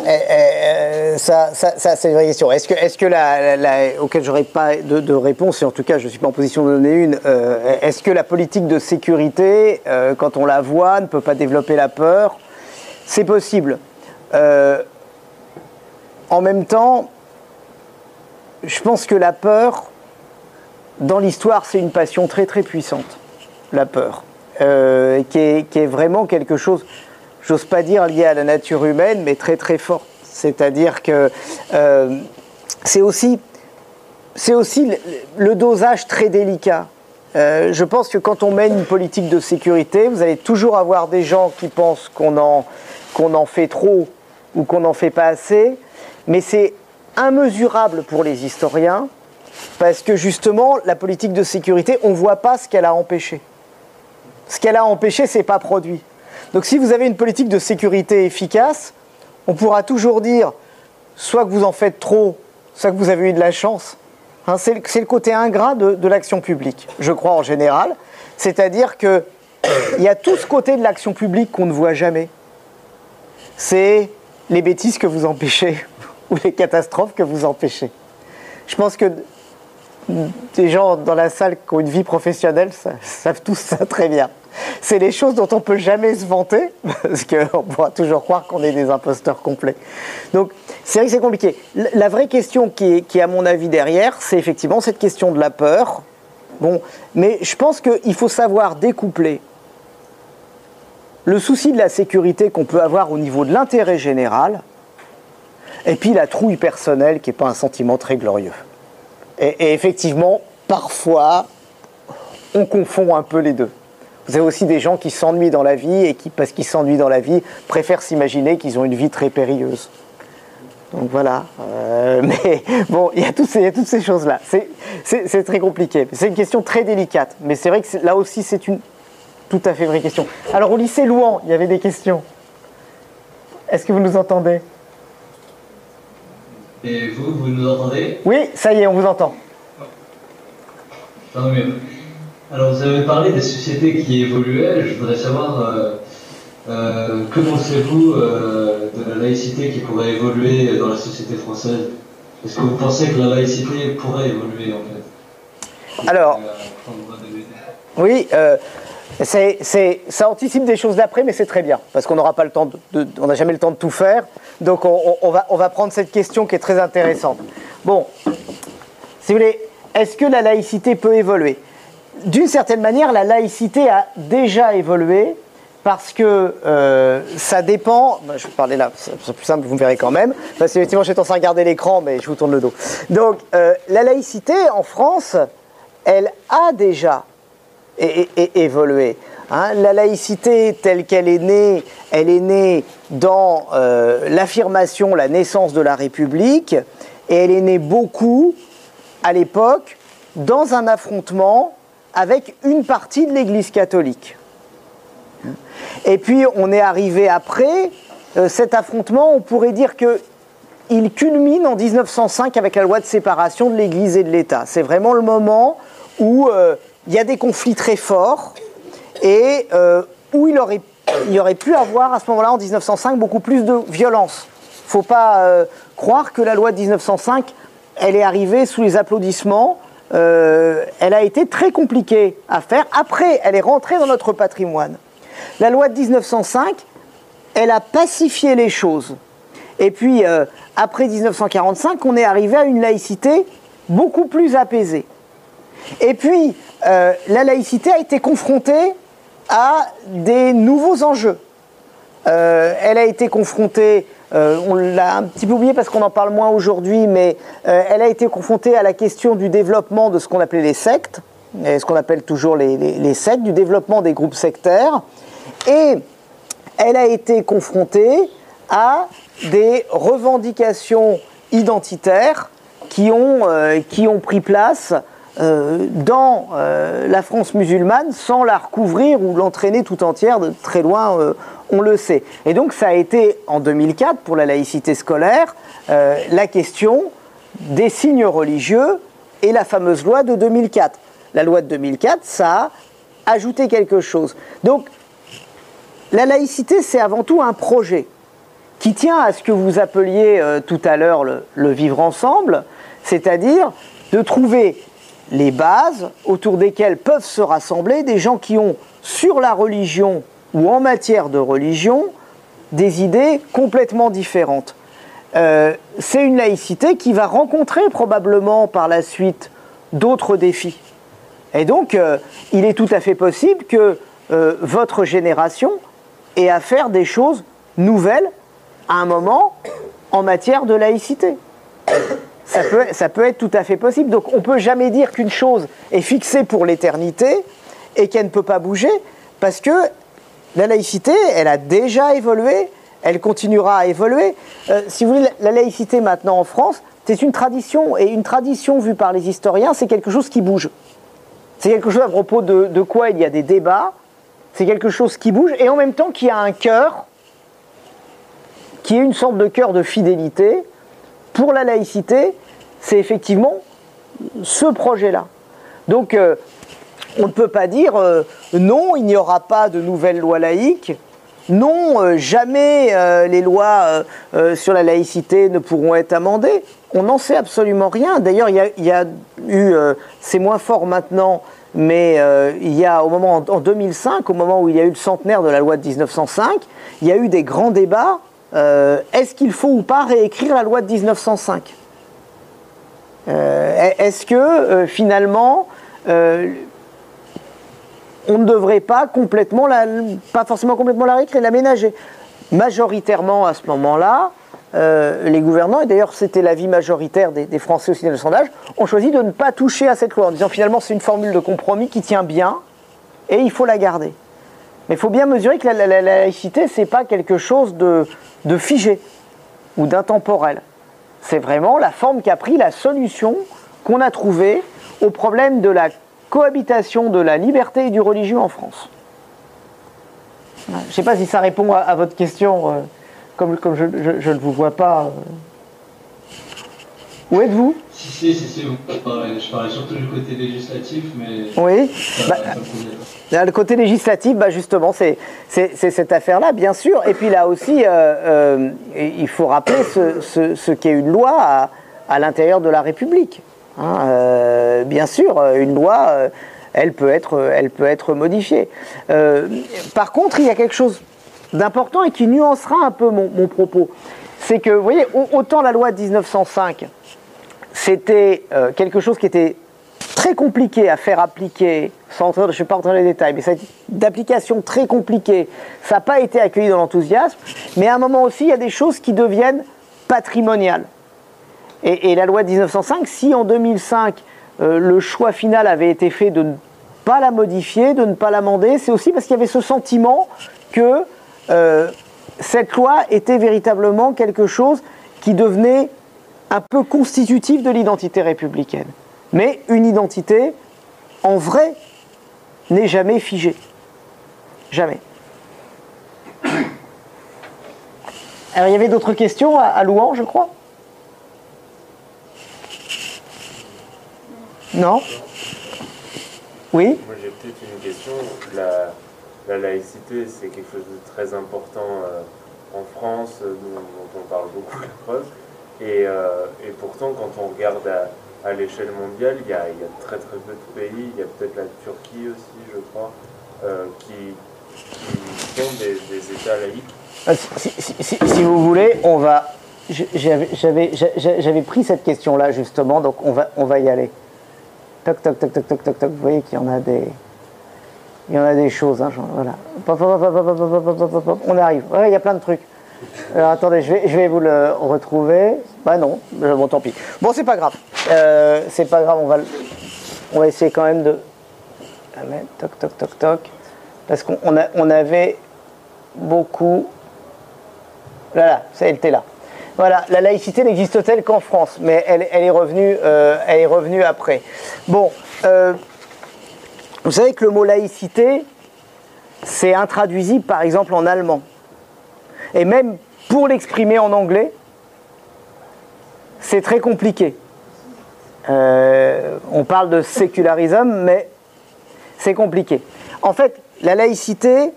ça c'est une vraie question. Est-ce que auquel j'aurais pas de réponse, et en tout cas je ne suis pas en position de donner une, est-ce que la politique de sécurité, quand on la voit, ne peut pas développer la peur? C'est possible. En même temps, je pense que la peur, dans l'histoire, c'est une passion très très puissante, la peur, qui est vraiment quelque chose, j'ose pas dire lié à la nature humaine, mais très très fort. C'est-à-dire que c'est aussi le dosage très délicat. Je pense que quand on mène une politique de sécurité, vous allez toujours avoir des gens qui pensent qu'on en fait trop ou qu'on n'en fait pas assez, mais c'est immesurable pour les historiens, parce que justement, la politique de sécurité, on ne voit pas ce qu'elle a empêché. Ce qu'elle a empêché, ce n'est pas produit. Donc si vous avez une politique de sécurité efficace, on pourra toujours dire, soit que vous en faites trop, soit que vous avez eu de la chance. Hein, c'est le côté ingrat de l'action publique, je crois en général. C'est-à-dire qu'il y a tout ce côté de l'action publique qu'on ne voit jamais. C'est les bêtises que vous empêchez, ou les catastrophes que vous empêchez. Je pense que des gens dans la salle qui ont une vie professionnelle savent tous ça très bien. C'est les choses dont on ne peut jamais se vanter, parce qu'on pourra toujours croire qu'on est des imposteurs complets. Donc, c'est vrai que c'est compliqué. La vraie question qui est à mon avis derrière, c'est effectivement cette question de la peur. Bon, mais je pense qu'il faut savoir découpler le souci de la sécurité qu'on peut avoir au niveau de l'intérêt général, et puis la trouille personnelle qui n'est pas un sentiment très glorieux. Et effectivement, parfois, on confond un peu les deux. Vous avez aussi des gens qui s'ennuient dans la vie et qui, parce qu'ils s'ennuient dans la vie, préfèrent s'imaginer qu'ils ont une vie très périlleuse. Donc voilà. Mais bon, il y a toutes ces choses-là. C'est très compliqué. C'est une question très délicate. Mais c'est vrai que là aussi, c'est une tout à fait vraie question. Alors au lycée Louan, il y avait des questions. Est-ce que vous nous entendez ? Et vous nous entendez? Oui, ça y est, on vous entend. Tant mieux. Alors, vous avez parlé des sociétés qui évoluaient. Je voudrais savoir, que pensez-vous de la laïcité qui pourrait évoluer dans la société française? Est-ce que vous pensez que la laïcité pourrait évoluer, en fait? Alors, oui, ça anticipe des choses d'après, mais c'est très bien, parce qu'on n'aura pas le temps on n'a jamais le temps de tout faire, donc on va prendre cette question qui est très intéressante. Bon, si vous voulez, est-ce que la laïcité peut évoluer? D'une certaine manière, la laïcité a déjà évolué, parce que ça dépend. Je vais parler là, c'est plus simple, vous me verrez quand même. Parce qu'effectivement, j'ai tendance à regarder l'écran, mais je vous tourne le dos. Donc, la laïcité en France, elle a déjà évolué. Hein. La laïcité telle qu'elle est née, elle est née dans l'affirmation, la naissance de la République, et elle est née beaucoup, à l'époque, dans un affrontement avec une partie de l'Église catholique. Et puis on est arrivé après, cet affrontement, on pourrait dire qu'il culmine en 1905 avec la loi de séparation de l'Église et de l'État. C'est vraiment le moment où il y a des conflits très forts et où il y aurait pu avoir à ce moment-là, en 1905, beaucoup plus de violence. Il ne faut pas croire que la loi de 1905, elle est arrivée sous les applaudissements. Elle a été très compliquée à faire. Après, elle est rentrée dans notre patrimoine. La loi de 1905, elle a pacifié les choses. Et puis, après 1945, on est arrivé à une laïcité beaucoup plus apaisée. Et puis, la laïcité a été confrontée à des nouveaux enjeux. Elle a été confrontée, on l'a un petit peu oublié parce qu'on en parle moins aujourd'hui, mais elle a été confrontée à la question du développement de ce qu'on appelait les sectes, et ce qu'on appelle toujours les sectes, du développement des groupes sectaires. Et elle a été confrontée à des revendications identitaires qui ont pris place dans la France musulmane sans la recouvrir ou l'entraîner tout entière de très loin, on le sait. Et donc ça a été en 2004 pour la laïcité scolaire la question des signes religieux et la fameuse loi de 2004. La loi de 2004, ça a ajouté quelque chose. Donc la laïcité, c'est avant tout un projet qui tient à ce que vous appeliez tout à l'heure le vivre ensemble, c'est-à-dire de trouver les bases autour desquelles peuvent se rassembler des gens qui ont, sur la religion ou en matière de religion, des idées complètement différentes. C'est une laïcité qui va rencontrer probablement par la suite d'autres défis. Et donc, il est tout à fait possible que votre génération ait à faire des choses nouvelles à un moment en matière de laïcité. Ça peut être tout à fait possible. Donc on ne peut jamais dire qu'une chose est fixée pour l'éternité et qu'elle ne peut pas bouger, parce que la laïcité, elle a déjà évolué, elle continuera à évoluer. Si vous voulez, la laïcité maintenant en France, c'est une tradition, et une tradition vue par les historiens, c'est quelque chose qui bouge. C'est quelque chose à propos de quoi il y a des débats, c'est quelque chose qui bouge, et en même temps qui a un cœur, qui est une sorte de cœur de fidélité. Pour la laïcité, c'est effectivement ce projet-là. Donc, on ne peut pas dire non, il n'y aura pas de nouvelles lois laïques, non, jamais les lois sur la laïcité ne pourront être amendées. On n'en sait absolument rien. D'ailleurs, il y a eu, c'est moins fort maintenant, mais il y a en 2005, au moment où il y a eu le centenaire de la loi de 1905, il y a eu des grands débats. Est-ce qu'il faut ou pas réécrire la loi de 1905 ? Est-ce que finalement on ne devrait pas forcément complètement la réécrire, l'aménager ? Majoritairement à ce moment-là, les gouvernants, et d'ailleurs c'était l'avis majoritaire des Français aussi dans le sondage, ont choisi de ne pas toucher à cette loi en disant finalement c'est une formule de compromis qui tient bien et il faut la garder. Mais il faut bien mesurer que la laïcité, ce n'est pas quelque chose de figé ou d'intemporel. C'est vraiment la forme qu'a pris, la solution qu'on a trouvée au problème de la cohabitation de la liberté et du religieux en France. Je ne sais pas si ça répond à votre question, comme je ne vous vois pas. Où êtes-vous ? Si, je parlais surtout du côté législatif, mais... Oui, le côté législatif, justement, c'est cette affaire-là, bien sûr. Et puis là aussi, il faut rappeler ce qu'est une loi à l'intérieur de la République. Hein, bien sûr, une loi, elle peut être modifiée. Par contre, il y a quelque chose d'important et qui nuancera un peu mon propos. C'est que, vous voyez, autant la loi de 1905... c'était quelque chose qui était très compliqué à faire appliquer, je ne vais pas rentrer dans les détails, mais c'est d'application très compliquée, ça n'a pas été accueilli dans l'enthousiasme, mais à un moment aussi, il y a des choses qui deviennent patrimoniales. Et la loi de 1905, si en 2005, le choix final avait été fait de ne pas la modifier, de ne pas l'amender, c'est aussi parce qu'il y avait ce sentiment que cette loi était véritablement quelque chose qui devenait un peu constitutif de l'identité républicaine. Mais une identité, en vrai, n'est jamais figée. Jamais. Alors, il y avait d'autres questions à Louan, je crois? Non? Oui? Moi, j'ai peut-être une question. La laïcité, c'est quelque chose de très important en France, dont on parle beaucoup, la preuve. Et pourtant, quand on regarde à l'échelle mondiale, il y a très très peu de pays, il y a peut-être la Turquie aussi, je crois, qui sont des États laïques. Si vous voulez, on va... J'avais pris cette question-là, justement, donc on va y aller. Toc, toc, toc, toc, toc, toc, toc. Vous voyez qu'il y en a des... Il y en a des choses, hein, voilà. On arrive. Ouais, il y a plein de trucs. Alors attendez, je vais vous le retrouver. Bah non, bon tant pis. Bon, c'est pas grave. C'est pas grave, on va essayer quand même de... Toc, toc, toc, toc. Parce qu'on avait beaucoup... Là, ça, elle était là. Voilà, la laïcité n'existe-t-elle qu'en France? Mais elle est revenue après. Bon, vous savez que le mot laïcité, c'est intraduisible par exemple en allemand. Et même pour l'exprimer en anglais, c'est très compliqué. On parle de sécularisme, mais c'est compliqué. En fait, la laïcité,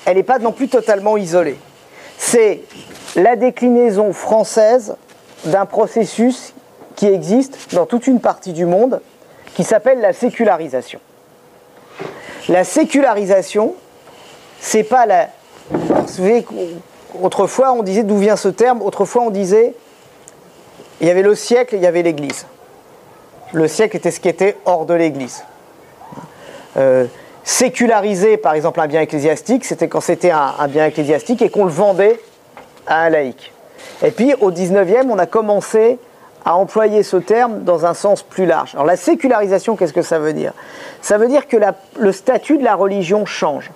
elle n'est pas non plus totalement isolée. C'est la déclinaison française d'un processus qui existe dans toute une partie du monde, qui s'appelle la sécularisation. La sécularisation, c'est pas la... Vous savez, autrefois, on disait d'où vient ce terme. Autrefois, on disait, il y avait le siècle et il y avait l'Église. Le siècle était ce qui était hors de l'Église. Séculariser, par exemple, un bien ecclésiastique, c'était quand c'était un bien ecclésiastique et qu'on le vendait à un laïc. Et puis, au 19e, on a commencé à employer ce terme dans un sens plus large. Alors, la sécularisation, qu'est-ce que ça veut dire? Ça veut dire que le statut de la religion change.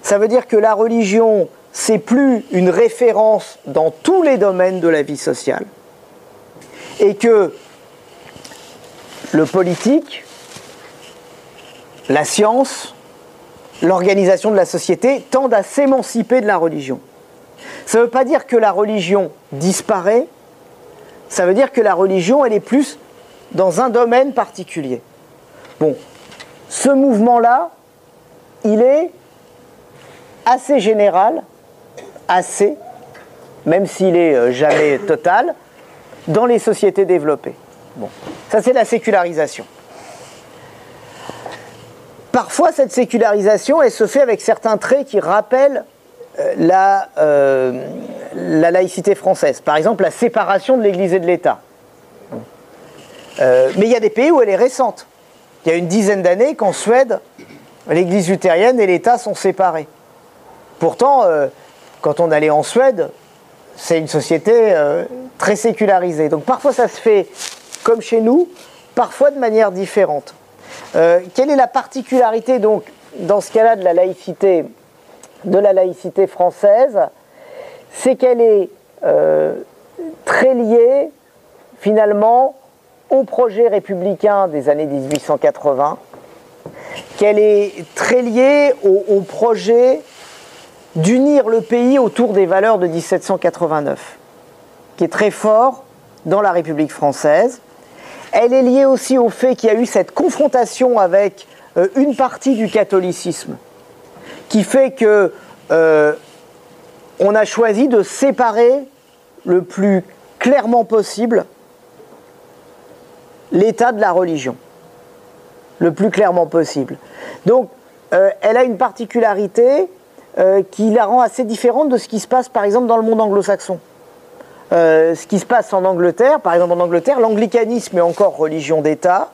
Ça veut dire que la religion, c'est plus une référence dans tous les domaines de la vie sociale. Et que le politique, la science, l'organisation de la société tendent à s'émanciper de la religion. Ça ne veut pas dire que la religion disparaît, ça veut dire que la religion, elle est plus dans un domaine particulier. Bon, ce mouvement-là, il est assez général, même s'il est jamais total, dans les sociétés développées. Bon, ça c'est la sécularisation. Parfois, cette sécularisation, elle se fait avec certains traits qui rappellent la laïcité française. Par exemple, la séparation de l'Église et de l'État. Mais il y a des pays où elle est récente. Il y a une dizaine d'années qu'en Suède, l'Église luthérienne et l'État sont séparés. Pourtant, quand on allait en Suède, c'est une société très sécularisée. Donc parfois ça se fait comme chez nous, parfois de manière différente. Quelle est la particularité donc dans ce cas-là de la laïcité française? C'est qu'elle est très liée finalement au projet républicain des années 1880, qu'elle est très liée au projet d'unir le pays autour des valeurs de 1789, qui est très fort dans la République française. Elle est liée aussi au fait qu'il y a eu cette confrontation avec une partie du catholicisme, qui fait que on a choisi de séparer le plus clairement possible l'État de la religion, le plus clairement possible. Donc, elle a une particularité qui la rend assez différente de ce qui se passe, par exemple, dans le monde anglo-saxon. Ce qui se passe en Angleterre, par exemple en Angleterre, l'anglicanisme est encore religion d'État,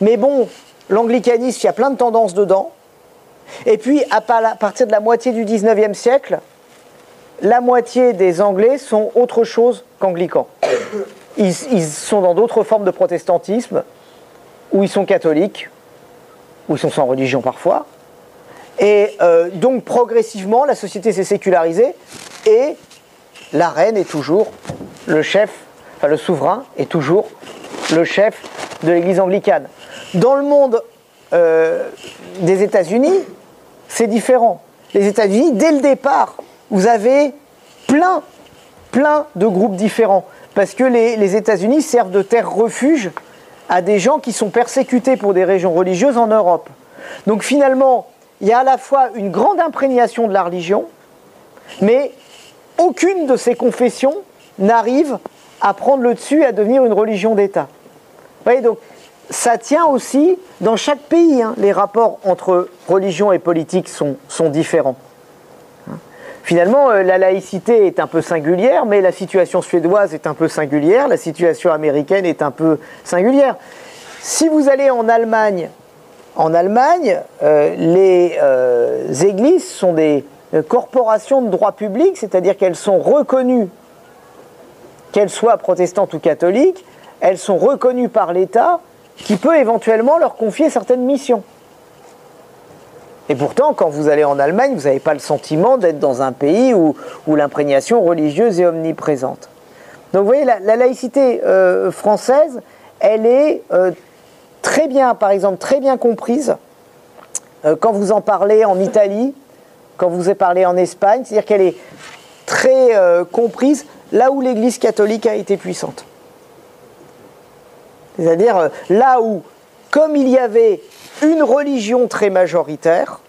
Mais bon, l'anglicanisme, il y a plein de tendances dedans. Et puis, à partir de la moitié du 19e siècle, la moitié des Anglais sont autre chose qu'anglicans. Ils sont dans d'autres formes de protestantisme, où ils sont catholiques, où ils sont sans religion parfois. Et donc, progressivement, la société s'est sécularisée et la reine est toujours le chef, enfin le souverain est toujours le chef de l'église anglicane. Dans le monde des États-Unis, c'est différent. Les États-Unis, dès le départ, vous avez plein de groupes différents. Parce que les États-Unis servent de terre-refuge à des gens qui sont persécutés pour des régions religieuses en Europe. Donc finalement, il y a à la fois une grande imprégnation de la religion, mais aucune de ces confessions n'arrive à prendre le dessus et à devenir une religion d'État. Vous voyez, donc ça tient aussi dans chaque pays. Les rapports entre religion et politique sont différents. Finalement, la laïcité est un peu singulière, mais la situation suédoise est un peu singulière, la situation américaine est un peu singulière. Si vous allez en Allemagne, les églises sont des corporations de droit public, c'est-à-dire qu'elles sont reconnues, qu'elles soient protestantes ou catholiques, elles sont reconnues par l'État qui peut éventuellement leur confier certaines missions. Et pourtant, quand vous allez en Allemagne, vous n'avez pas le sentiment d'être dans un pays où l'imprégnation religieuse est omniprésente. Donc vous voyez, la laïcité française, elle est très bien, par exemple, très bien comprise quand vous en parlez en Italie, quand vous en parlez en Espagne, c'est-à-dire qu'elle est très comprise là où l'Église catholique a été puissante. C'est-à-dire là où, comme il y avait une religion très majoritaire,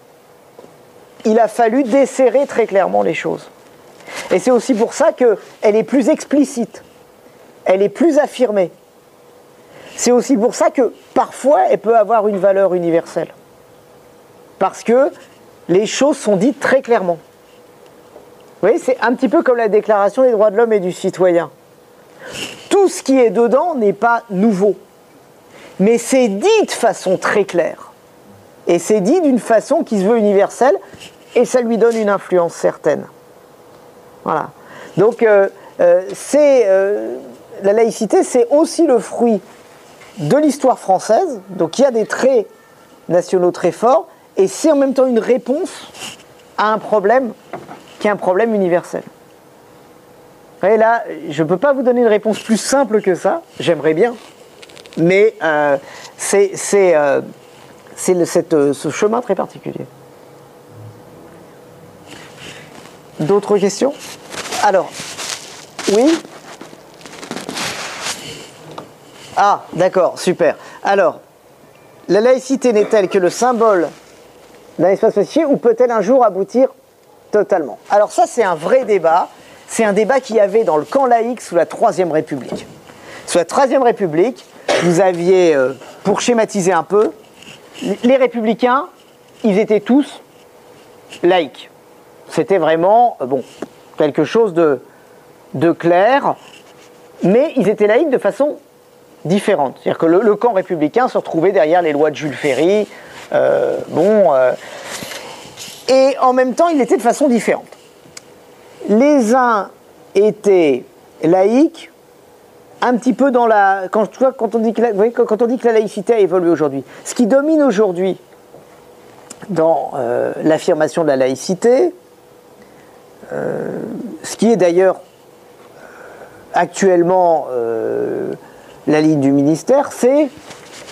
il a fallu desserrer très clairement les choses. Et c'est aussi pour ça qu'elle est plus explicite, elle est plus affirmée. C'est aussi pour ça que parfois elle peut avoir une valeur universelle. Parce que les choses sont dites très clairement. Vous voyez, c'est un petit peu comme la Déclaration des droits de l'homme et du citoyen. Tout ce qui est dedans n'est pas nouveau. Mais c'est dit de façon très claire. Et c'est dit d'une façon qui se veut universelle, et ça lui donne une influence certaine. Voilà. Donc, la laïcité, c'est aussi le fruit de l'histoire française. Donc, il y a des traits nationaux très forts, et c'est en même temps une réponse à un problème qui est un problème universel. Et là, je ne peux pas vous donner une réponse plus simple que ça, j'aimerais bien, mais c'est ce chemin très particulier. D'autres questions? Alors, oui? Ah, d'accord, super. Alors, la laïcité n'est-elle que le symbole d'un espace pacifié ou peut-elle un jour aboutir totalement? Alors ça, c'est un vrai débat. C'est un débat qu'il y avait dans le camp laïque sous la Troisième République. Sous la Troisième République, vous aviez, pour schématiser un peu, les républicains, ils étaient tous laïcs. C'était vraiment, quelque chose de clair, mais ils étaient laïcs de façon différente. C'est-à-dire que le camp républicain se retrouvait derrière les lois de Jules Ferry, et en même temps, il était de façon différente. Les uns étaient laïcs, un petit peu dans la... Quand on dit que la laïcité a évolué aujourd'hui, ce qui domine aujourd'hui dans l'affirmation de la laïcité, ce qui est d'ailleurs actuellement la ligne du ministère, c'est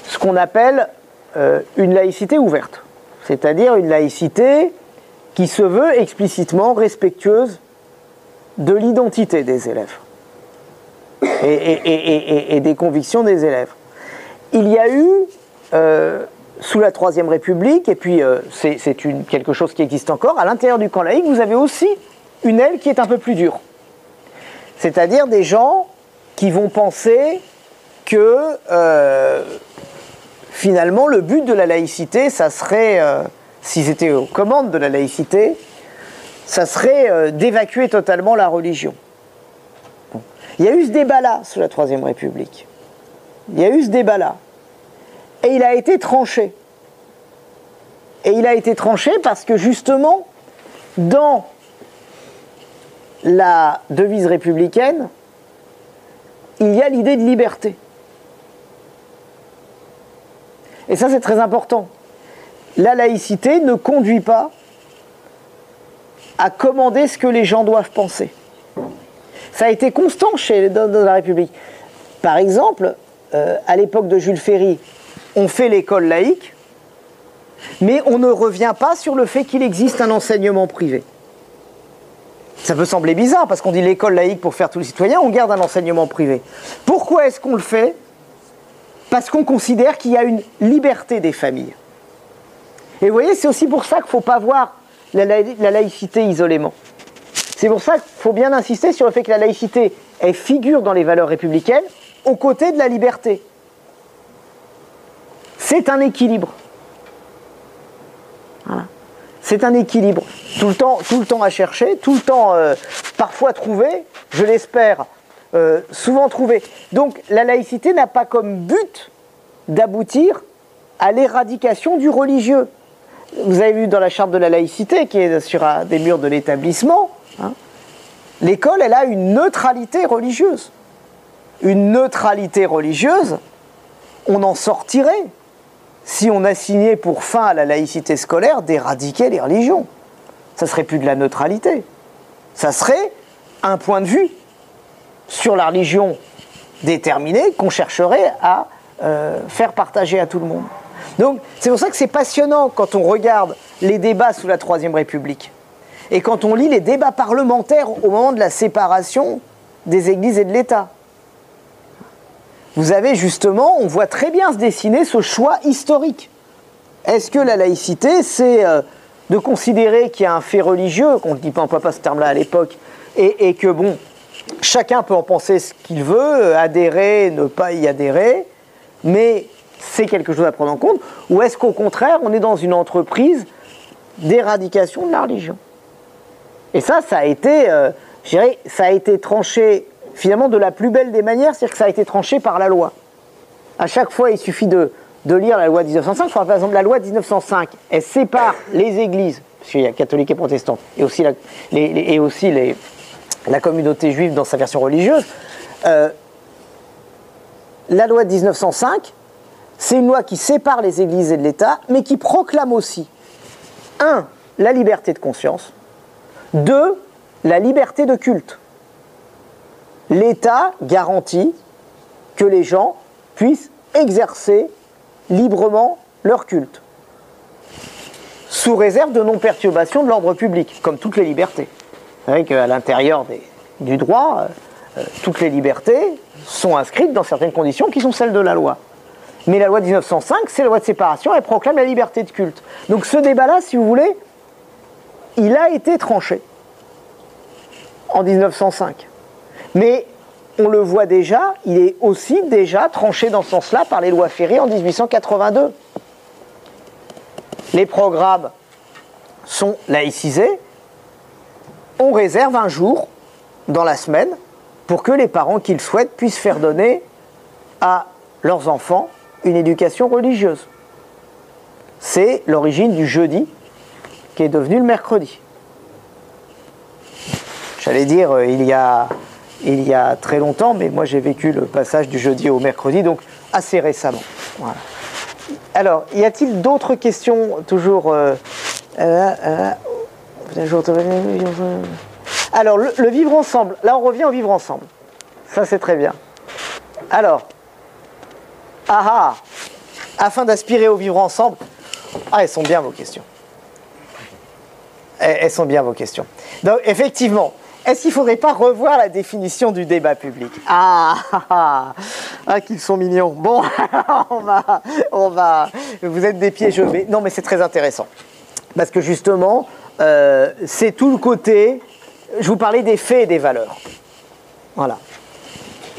ce qu'on appelle une laïcité ouverte. C'est-à-dire une laïcité qui se veut explicitement respectueuse de l'identité des élèves et des convictions des élèves. Il y a eu, sous la Troisième République, et puis c'est quelque chose qui existe encore, à l'intérieur du camp laïque, vous avez aussi une aile qui est un peu plus dure. C'est-à-dire des gens qui vont penser que finalement le but de la laïcité, ça serait, s'ils étaient aux commandes de la laïcité, ça serait d'évacuer totalement la religion. Bon. Il y a eu ce débat-là sous la Troisième République. Il y a eu ce débat-là. Et il a été tranché. Et il a été tranché parce que justement, dans la devise républicaine, il y a l'idée de liberté. Et ça, c'est très important. La laïcité ne conduit pas à commander ce que les gens doivent penser. Ça a été constant dans la République. Par exemple, à l'époque de Jules Ferry, on fait l'école laïque, mais on ne revient pas sur le fait qu'il existe un enseignement privé. Ça peut sembler bizarre, parce qu'on dit l'école laïque pour faire tous les citoyens, on garde un enseignement privé. Pourquoi est-ce qu'on le fait ? Parce qu'on considère qu'il y a une liberté des familles. Et vous voyez, c'est aussi pour ça qu'il ne faut pas voir la laïcité isolément. C'est pour ça qu'il faut bien insister sur le fait que la laïcité, elle figure dans les valeurs républicaines aux côtés de la liberté. C'est un équilibre. Voilà. C'est un équilibre. Tout le temps à chercher, tout le temps parfois trouvé, je l'espère, souvent trouvé. Donc la laïcité n'a pas comme but d'aboutir à l'éradication du religieux. Vous avez vu dans la charte de la laïcité, qui est sur des murs de l'établissement, hein, l'école, elle a une neutralité religieuse. Une neutralité religieuse, on en sortirait si on assignait pour fin à la laïcité scolaire d'éradiquer les religions. Ça ne serait plus de la neutralité. Ça serait un point de vue sur la religion déterminée qu'on chercherait à faire partager à tout le monde. Donc c'est pour ça que c'est passionnant quand on regarde les débats sous la Troisième République et quand on lit les débats parlementaires au moment de la séparation des églises et de l'État. Vous avez justement, on voit très bien se dessiner ce choix historique. Est-ce que la laïcité, c'est de considérer qu'il y a un fait religieux, qu'on ne dit pas, on ne peut pas ce terme-là à l'époque, et que bon, chacun peut en penser ce qu'il veut, adhérer, ne pas y adhérer, mais c'est quelque chose à prendre en compte, ou est-ce qu'au contraire, on est dans une entreprise d'éradication de la religion? Et ça a été, je dirais, ça a été tranché finalement de la plus belle des manières, c'est-à-dire que ça a été tranché par la loi. À chaque fois, il suffit de lire la loi de 1905. Par exemple, la loi de 1905, elle sépare les églises, parce qu'il y a catholiques et protestantes, et aussi la communauté juive dans sa version religieuse. La loi de 1905, c'est une loi qui sépare les églises et de l'État, mais qui proclame aussi, 1, la liberté de conscience, 2, la liberté de culte. L'État garantit que les gens puissent exercer librement leur culte, sous réserve de non-perturbation de l'ordre public, comme toutes les libertés. Vous savez qu'à l'intérieur du droit, toutes les libertés sont inscrites dans certaines conditions qui sont celles de la loi. Mais la loi de 1905, c'est la loi de séparation, elle proclame la liberté de culte. Donc ce débat-là, si vous voulez, il a été tranché en 1905. Mais on le voit déjà, il est aussi déjà tranché dans ce sens-là par les lois Ferry en 1882. Les programmes sont laïcisés. On réserve un jour dans la semaine pour que les parents qui le souhaitent puissent faire donner à leurs enfants une éducation religieuse. C'est l'origine du jeudi qui est devenu le mercredi. J'allais dire il y a très longtemps, mais moi j'ai vécu le passage du jeudi au mercredi, donc assez récemment. Voilà. Alors, y a-t-il d'autres questions toujours Alors, le vivre ensemble, là on revient au vivre ensemble. Ça c'est très bien. Alors, afin d'aspirer au vivre ensemble, elles sont bien vos questions. Elles sont bien vos questions. Donc, effectivement, est-ce qu'il ne faudrait pas revoir la définition du débat public? Qu'ils sont mignons. Bon, on va. Vous êtes des piégeux. Mais non, mais c'est très intéressant. Parce que justement, c'est tout le côté. Je vous parlais des faits et des valeurs. Voilà.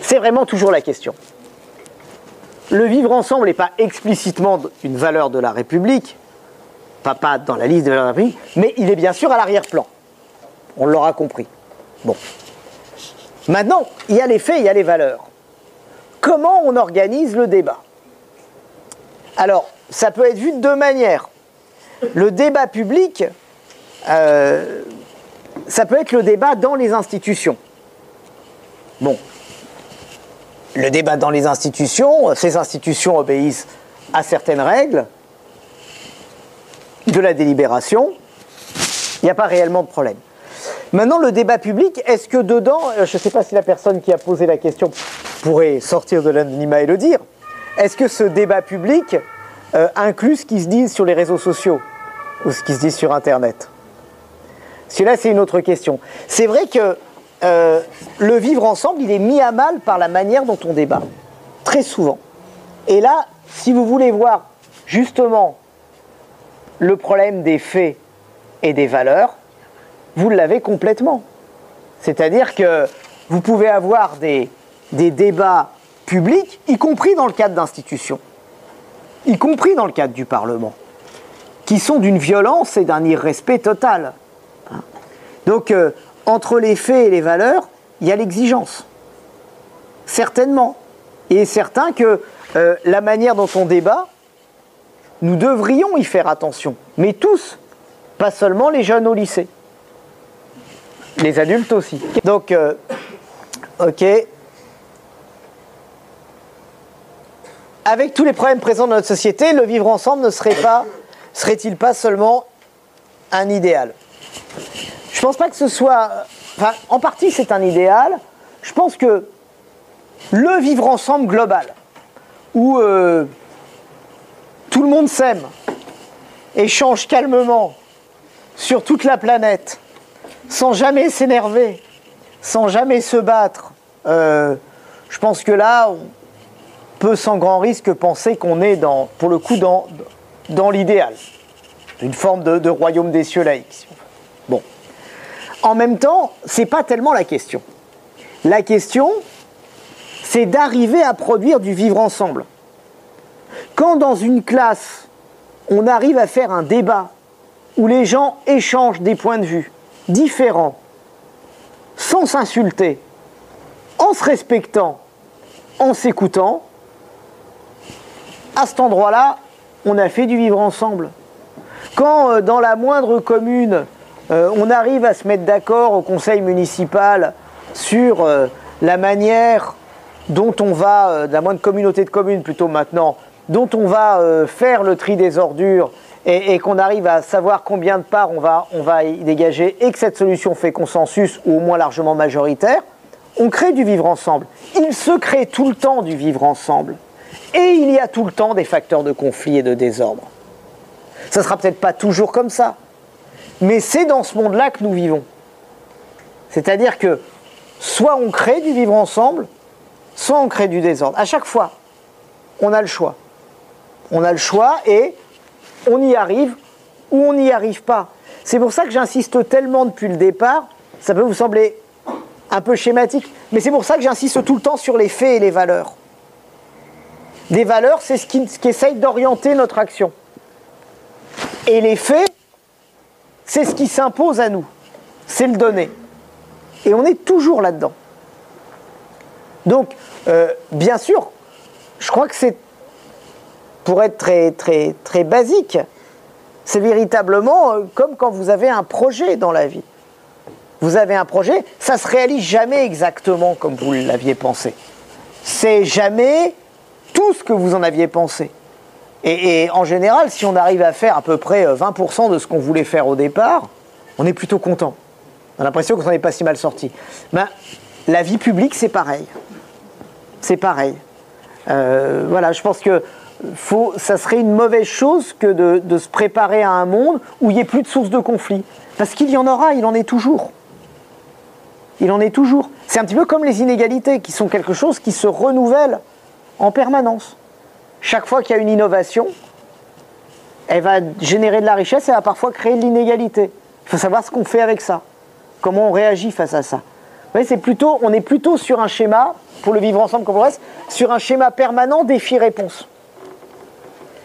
C'est vraiment toujours la question. Le vivre ensemble n'est pas explicitement une valeur de la République, pas dans la liste des valeurs de la République, mais il est bien sûr à l'arrière-plan. On l'aura compris. Bon. Maintenant, il y a les faits, il y a les valeurs. Comment on organise le débat? Alors, ça peut être vu de deux manières. Le débat public, ça peut être le débat dans les institutions. Bon. Le débat dans les institutions, ces institutions obéissent à certaines règles de la délibération. Il n'y a pas réellement de problème. Maintenant, le débat public, est-ce que dedans, je ne sais pas si la personne qui a posé la question pourrait sortir de l'anonymat et le dire, est-ce que ce débat public inclut ce qui se dit sur les réseaux sociaux ou ce qui se dit sur Internet? Parce que là, c'est une autre question. C'est vrai que le vivre ensemble, il est mis à mal par la manière dont on débat, très souvent. Et là, si vous voulez voir justement le problème des faits et des valeurs, vous l'avez complètement. C'est-à-dire que vous pouvez avoir des débats publics, y compris dans le cadre d'institutions, y compris dans le cadre du Parlement, qui sont d'une violence et d'un irrespect total. Donc, entre les faits et les valeurs, il y a l'exigence. Certainement. Il est certain que la manière dont on débat, nous devrions y faire attention. Mais tous, pas seulement les jeunes au lycée. Les adultes aussi. Donc, ok. Avec tous les problèmes présents dans notre société, le vivre ensemble ne serait-il pas seulement un idéal? Je ne pense pas que ce soit... Enfin, en partie, c'est un idéal. Je pense que le vivre ensemble global, où tout le monde s'aime, échange calmement sur toute la planète, sans jamais s'énerver, sans jamais se battre, je pense que là, on peut sans grand risque penser qu'on est, pour le coup, dans l'idéal. Une forme de royaume des cieux laïque, si on veut. Bon. En même temps, ce n'est pas tellement la question. La question, c'est d'arriver à produire du vivre ensemble. Quand dans une classe, on arrive à faire un débat où les gens échangent des points de vue différents, sans s'insulter, en se respectant, en s'écoutant, à cet endroit-là, on a fait du vivre ensemble. Quand dans la moindre commune, on arrive à se mettre d'accord au conseil municipal sur la manière dont on va, de la moindre communauté de communes plutôt maintenant, dont on va faire le tri des ordures et qu'on arrive à savoir combien de parts on va y dégager et que cette solution fait consensus ou au moins largement majoritaire, on crée du vivre ensemble. Il se crée tout le temps du vivre ensemble. Et il y a tout le temps des facteurs de conflit et de désordre. Ça ne sera peut-être pas toujours comme ça, mais c'est dans ce monde-là que nous vivons. C'est-à-dire que soit on crée du vivre ensemble, soit on crée du désordre. À chaque fois, on a le choix. On a le choix et on y arrive ou on n'y arrive pas. C'est pour ça que j'insiste tellement depuis le départ, ça peut vous sembler un peu schématique, mais c'est pour ça que j'insiste tout le temps sur les faits et les valeurs. Des valeurs, c'est ce qui essaye d'orienter notre action. Et les faits, c'est ce qui s'impose à nous. C'est le donner. Et on est toujours là-dedans. Donc, bien sûr, je crois que c'est, pour être très, très, très basique, c'est véritablement comme quand vous avez un projet dans la vie. Vous avez un projet, ça ne se réalise jamais exactement comme vous l'aviez pensé. C'est jamais tout ce que vous en aviez pensé. Et en général, si on arrive à faire à peu près 20% de ce qu'on voulait faire au départ, on est plutôt content. On a l'impression qu'on s'en est pas si mal sorti. Ben, la vie publique, c'est pareil. C'est pareil. Voilà, je pense que ça serait une mauvaise chose que de se préparer à un monde où il n'y ait plus de source de conflit. Parce qu'il y en aura, il en est toujours. Il en est toujours. C'est un petit peu comme les inégalités, qui sont quelque chose qui se renouvelle en permanence. Chaque fois qu'il y a une innovation, elle va générer de la richesse, elle va parfois créer de l'inégalité. Il faut savoir ce qu'on fait avec ça, comment on réagit face à ça. Vous voyez, on est plutôt sur un schéma, pour le vivre ensemble comme pour le reste, sur un schéma permanent défi-réponse.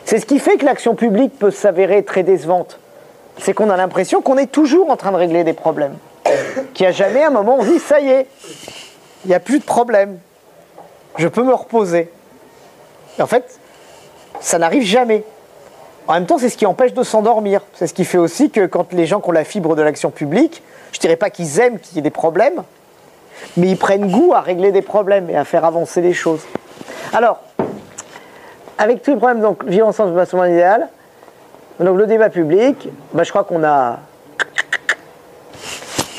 C'est ce qui fait que l'action publique peut s'avérer très décevante. C'est qu'on a l'impression qu'on est toujours en train de régler des problèmes. Qu'il n'y a jamais un moment où on dit, ça y est, il n'y a plus de problème. Je peux me reposer. Et en fait, Ça n'arrive jamais. En même temps, c'est ce qui empêche de s'endormir. C'est ce qui fait aussi que quand les gens qui ont la fibre de l'action publique, je ne dirais pas qu'ils aiment qu'il y ait des problèmes, mais ils prennent goût à régler des problèmes et à faire avancer les choses. Alors, avec tous les problèmes, donc, vivre ensemble, c'est pas seulement idéal. Donc, le débat public, je crois qu'on a...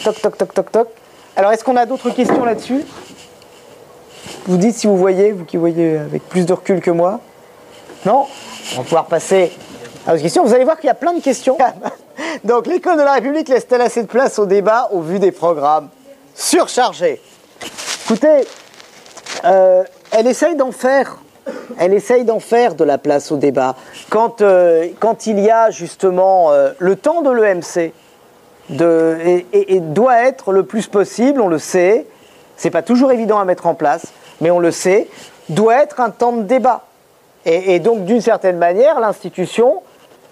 Toc, toc, toc, toc, toc. Alors, est-ce qu'on a d'autres questions là-dessus? Vous dites si vous voyez, vous qui voyez avec plus de recul que moi. Non? On va pouvoir passer à d'autres questions. Vous allez voir qu'il y a plein de questions. Donc, l'école de la République laisse-t-elle assez de place au débat au vu des programmes surchargés? Écoutez, elle essaye d'en faire. Elle essaye d'en faire de la place au débat. Quand il y a justement le temps de l'EMC, et doit être le plus possible, on le sait, c'est pas toujours évident à mettre en place, mais on le sait, doit être un temps de débat. Et donc, d'une certaine manière, l'institution,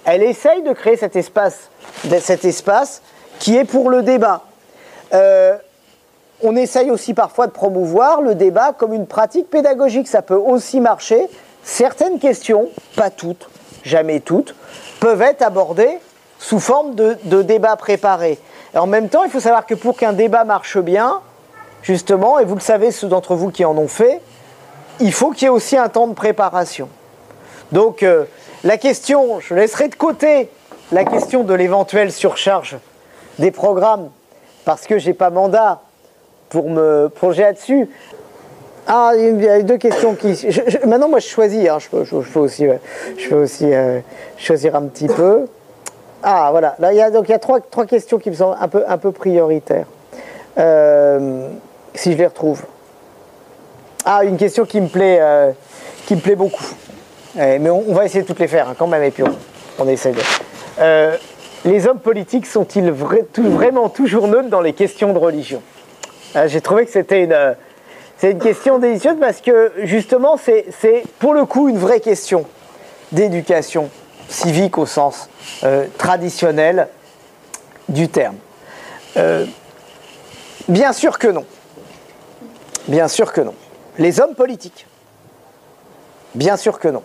elle essaye de créer cet espace qui est pour le débat. On essaye aussi parfois de promouvoir le débat comme une pratique pédagogique. Ça peut aussi marcher. Certaines questions, pas toutes, jamais toutes, peuvent être abordées sous forme de débat préparé. Et en même temps, il faut savoir que pour qu'un débat marche bien, justement, et vous le savez, ceux d'entre vous qui en ont fait, il faut qu'il y ait aussi un temps de préparation. Donc, la question, je laisserai de côté la question de l'éventuelle surcharge des programmes, parce que je n'ai pas mandat pour me projeter là-dessus. Ah, il y a deux questions qui... maintenant, moi, je choisis. Hein, je peux aussi choisir un petit peu. Ah, voilà. Là, il y a trois questions qui me semblent un peu prioritaires. Si je les retrouve. Ah, une question qui me plaît beaucoup. Mais on va essayer de toutes les faire, hein, quand même, et puis on essaie de... les hommes politiques sont-ils vraiment toujours neutres dans les questions de religion? J'ai trouvé que c'était une question délicieuse parce que, justement, c'est pour le coup une vraie question d'éducation civique au sens traditionnel du terme. Bien sûr que non. Bien sûr que non. Les hommes politiques, bien sûr que non.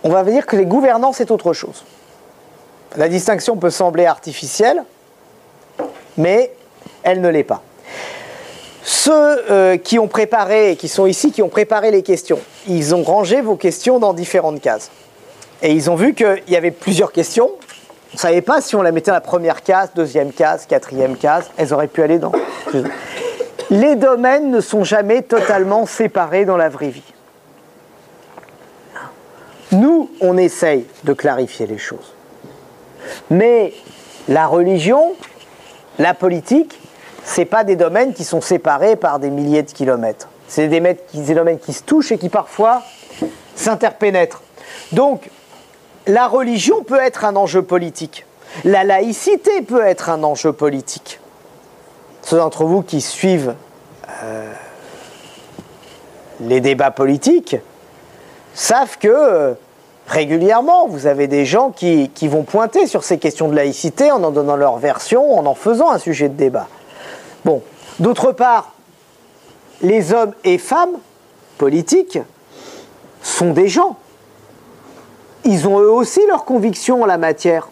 On va dire que les gouvernants, c'est autre chose. La distinction peut sembler artificielle, mais elle ne l'est pas. Ceux qui ont préparé, qui sont ici, qui ont préparé les questions, ils ont rangé vos questions dans différentes cases. Et ils ont vu qu'il y avait plusieurs questions. On ne savait pas si on la mettait dans la première case, deuxième case, quatrième case. Elles auraient pu aller dans... Les domaines ne sont jamais totalement séparés dans la vraie vie. Nous, on essaye de clarifier les choses. Mais la religion, la politique, ce n'est pas des domaines qui sont séparés par des milliers de kilomètres. C'est des domaines qui se touchent et qui parfois s'interpénètrent. Donc, la religion peut être un enjeu politique. La laïcité peut être un enjeu politique. Ceux d'entre vous qui suivent les débats politiques savent que régulièrement, vous avez des gens qui vont pointer sur ces questions de laïcité en donnant leur version, en faisant un sujet de débat. Bon, d'autre part, les hommes et femmes politiques sont des gens. Ils ont eux aussi leurs convictions en la matière.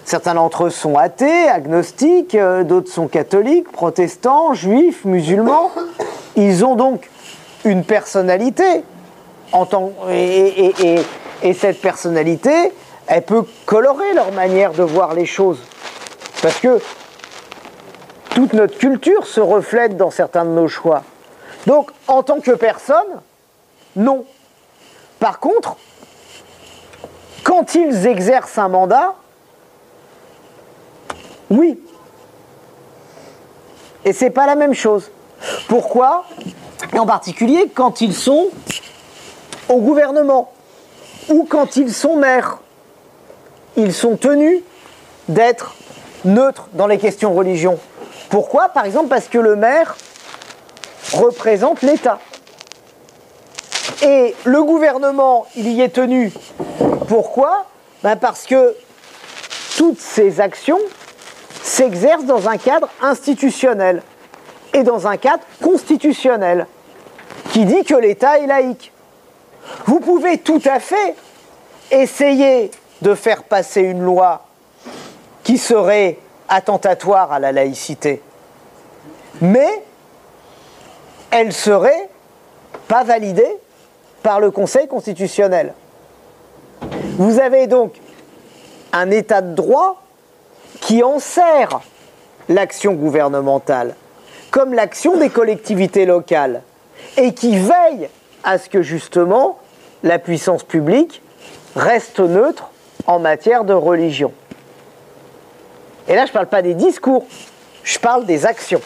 Certains d'entre eux sont athées, agnostiques, d'autres sont catholiques, protestants, juifs, musulmans. Ils ont donc une personnalité. Et cette personnalité, elle peut colorer leur manière de voir les choses. Parce que toute notre culture se reflète dans certains de nos choix. Donc, en tant que personne, non. Par contre, quand ils exercent un mandat, oui. Et c'est pas la même chose. Pourquoi? Et en particulier quand ils sont au gouvernement ou quand ils sont maires. Ils sont tenus d'être neutres dans les questions de religion. Pourquoi? Par exemple parce que le maire représente l'État. Et le gouvernement, il y est tenu. Pourquoi? Parce que toutes ces actions s'exercent dans un cadre institutionnel et dans un cadre constitutionnel qui dit que l'État est laïque. Vous pouvez tout à fait essayer de faire passer une loi qui serait attentatoire à la laïcité, mais elle serait pas validée par le Conseil constitutionnel. Vous avez donc un état de droit qui enserre l'action gouvernementale comme l'action des collectivités locales et qui veille à ce que justement la puissance publique reste neutre en matière de religion. Et là, je ne parle pas des discours, je parle des actions.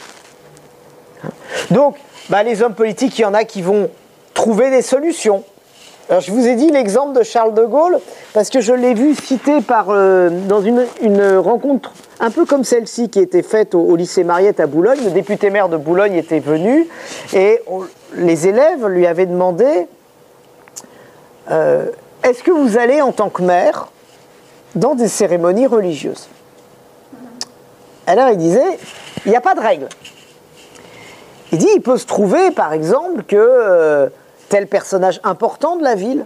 Donc, les hommes politiques, il y en a qui vont trouver des solutions. Alors, je vous ai dit l'exemple de Charles de Gaulle, parce que je l'ai vu cité dans une rencontre un peu comme celle-ci qui était faite au lycée Mariette à Boulogne. Le député maire de Boulogne était venu et les élèves lui avaient demandé est-ce que vous allez en tant que maire dans des cérémonies religieuses? Alors il disait, il n'y a pas de règle. Il dit, il peut se trouver par exemple que tel personnage important de la ville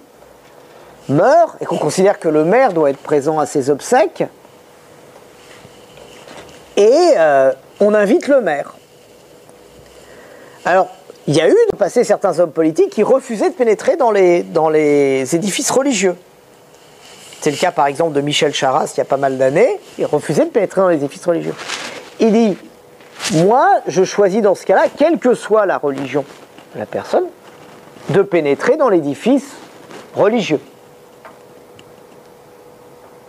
meurt et qu'on considère que le maire doit être présent à ses obsèques et on invite le maire. Alors, il y a eu de passer certains hommes politiques qui refusaient de pénétrer dans les édifices religieux. C'est le cas par exemple de Michel Charasse il y a pas mal d'années, il refusait de pénétrer dans les édifices religieux. Il dit, moi je choisis dans ce cas-là, quelle que soit la religion de la personne, de pénétrer dans l'édifice religieux.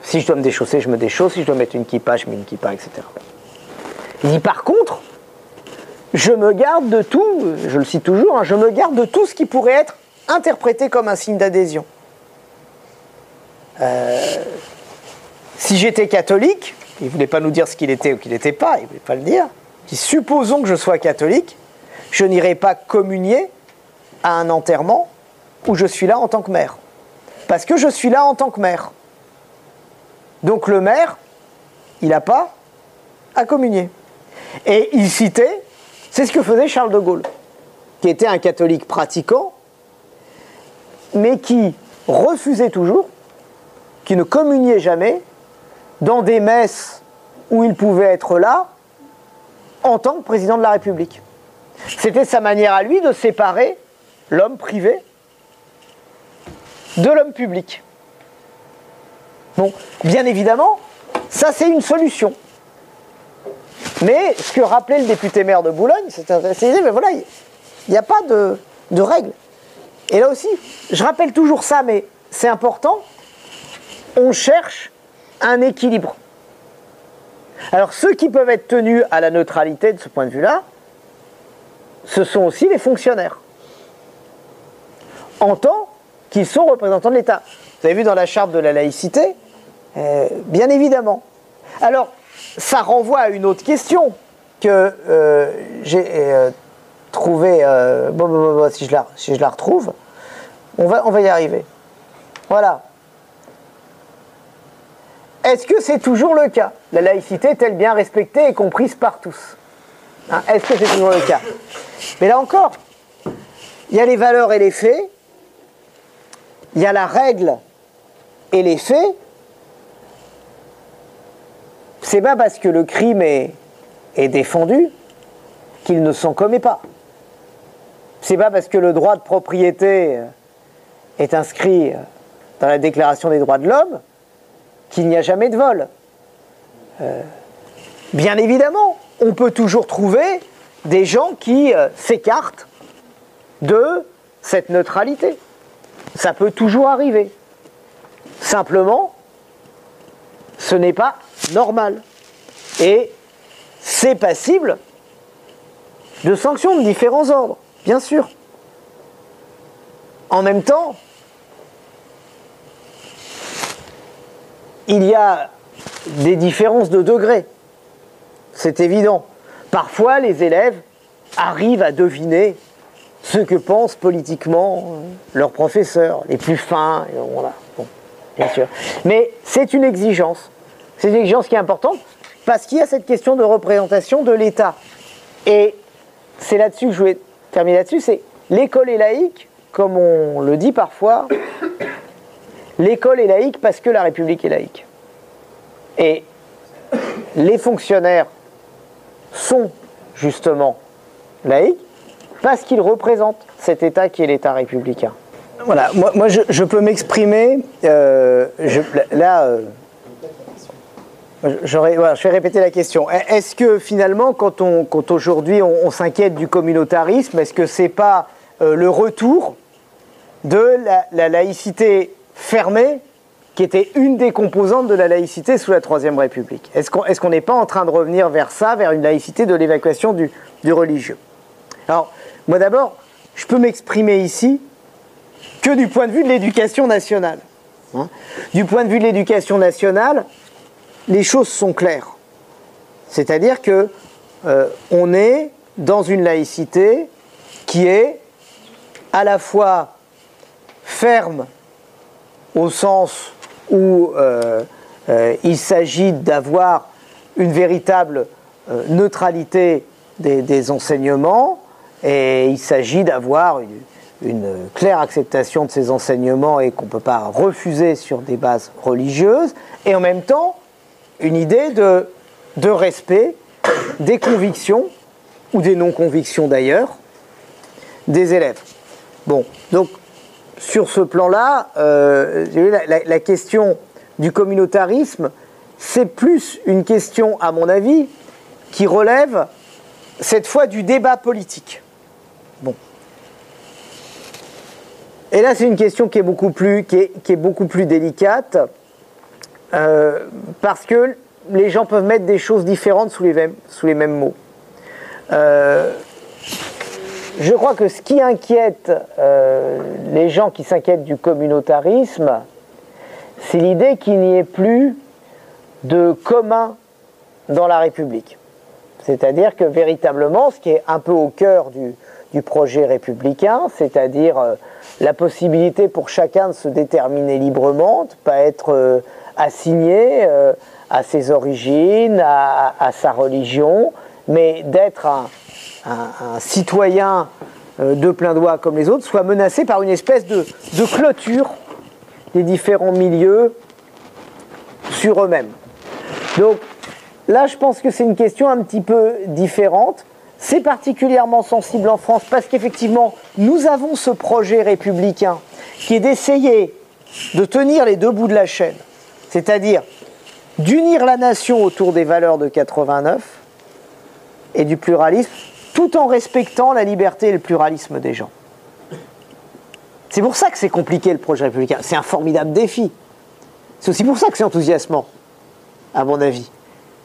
Si je dois me déchausser, je me déchausse, si je dois mettre une kippa, je mets une kippa, etc. Il dit par contre, je me garde de tout, je le cite toujours, je me garde de tout ce qui pourrait être interprété comme un signe d'adhésion. Si j'étais catholique, il ne voulait pas nous dire ce qu'il était ou qu'il n'était pas, il ne voulait pas le dire. Il dit, supposons que je sois catholique, je n'irai pas communier à un enterrement où je suis là en tant que maire. Parce que je suis là en tant que maire. Donc le maire, il n'a pas à communier. Et il citait, c'est ce que faisait Charles de Gaulle, qui était un catholique pratiquant, mais qui refusait toujours, qui ne communiait jamais dans des messes où il pouvait être là en tant que président de la République. C'était sa manière à lui de séparer l'homme privé de l'homme public. Bon, bien évidemment, ça c'est une solution. Mais ce que rappelait le député maire de Boulogne, c'est mais voilà, il n'y a pas de règle. Et là aussi, je rappelle toujours ça, mais c'est important, on cherche un équilibre. Alors ceux qui peuvent être tenus à la neutralité de ce point de vue-là, ce sont aussi les fonctionnaires, en tant qu'ils sont représentants de l'État. Vous avez vu dans la charte de la laïcité, bien évidemment. Alors, ça renvoie à une autre question que j'ai trouvée, si je la retrouve, on va y arriver. Voilà. Est-ce que c'est toujours le cas? La laïcité est-elle bien respectée et comprise par tous? Est-ce que c'est toujours le cas? Mais là encore, il y a les valeurs et les faits, il y a la règle et les faits. C'est pas parce que le crime est défendu qu'il ne s'en commet pas. C'est pas parce que le droit de propriété est inscrit dans la Déclaration des droits de l'homme qu'il n'y a jamais de vol. Bien évidemment, on peut toujours trouver des gens qui s'écartent de cette neutralité. Ça peut toujours arriver. Simplement, ce n'est pas normal. Et c'est passible de sanctions de différents ordres, bien sûr. En même temps, il y a des différences de degré. C'est évident. Parfois, les élèves arrivent à deviner ce que pensent politiquement leurs professeurs, les plus fins. Voilà. Bon, bien sûr. Mais c'est une exigence. C'est une exigence qui est importante parce qu'il y a cette question de représentation de l'État. Et c'est là-dessus que je voulais terminer là-dessus, c'est l'école est laïque comme on le dit parfois, l'école est laïque parce que la République est laïque. Et les fonctionnaires sont justement laïques parce qu'ils représentent cet État qui est l'État républicain. Voilà, moi je peux m'exprimer, je vais répéter la question. Est-ce que finalement, quand aujourd'hui on s'inquiète du communautarisme, est-ce que c'est pas le retour de la laïcité fermée, qui était une des composantes de la laïcité sous la Troisième République? Est-ce qu'on n'est pas en train de revenir vers ça, vers une laïcité de l'évacuation du religieux? Alors, moi d'abord, je peux m'exprimer ici que du point de vue de l'éducation nationale. Du point de vue de l'éducation nationale, les choses sont claires. C'est-à-dire que on est dans une laïcité qui est à la fois ferme au sens où il s'agit d'avoir une véritable neutralité des enseignements, et il s'agit d'avoir une claire acceptation de ces enseignements et qu'on ne peut pas refuser sur des bases religieuses, et en même temps une idée de respect des convictions, ou des non-convictions d'ailleurs, des élèves. Bon, donc sur ce plan-là, la question du communautarisme, c'est plus une question, à mon avis, qui relève cette fois du débat politique. Bon. Et là, c'est une question qui est beaucoup plus délicate, parce que les gens peuvent mettre des choses différentes sous les mêmes mots. Je crois que ce qui inquiète les gens qui s'inquiètent du communautarisme, c'est l'idée qu'il n'y ait plus de commun dans la République. C'est-à-dire que véritablement, ce qui est un peu au cœur du projet républicain, c'est-à-dire la possibilité pour chacun de se déterminer librement, de ne pas être assigné à ses origines, à sa religion, mais d'être un citoyen de plein droit comme les autres, soit menacé par une espèce de clôture des différents milieux sur eux-mêmes. Donc là, je pense que c'est une question un petit peu différente. C'est particulièrement sensible en France parce qu'effectivement, nous avons ce projet républicain qui est d'essayer de tenir les deux bouts de la chaîne, c'est-à-dire d'unir la nation autour des valeurs de 89 et du pluralisme, tout en respectant la liberté et le pluralisme des gens. C'est pour ça que c'est compliqué le projet républicain. C'est un formidable défi. C'est aussi pour ça que c'est enthousiasmant, à mon avis.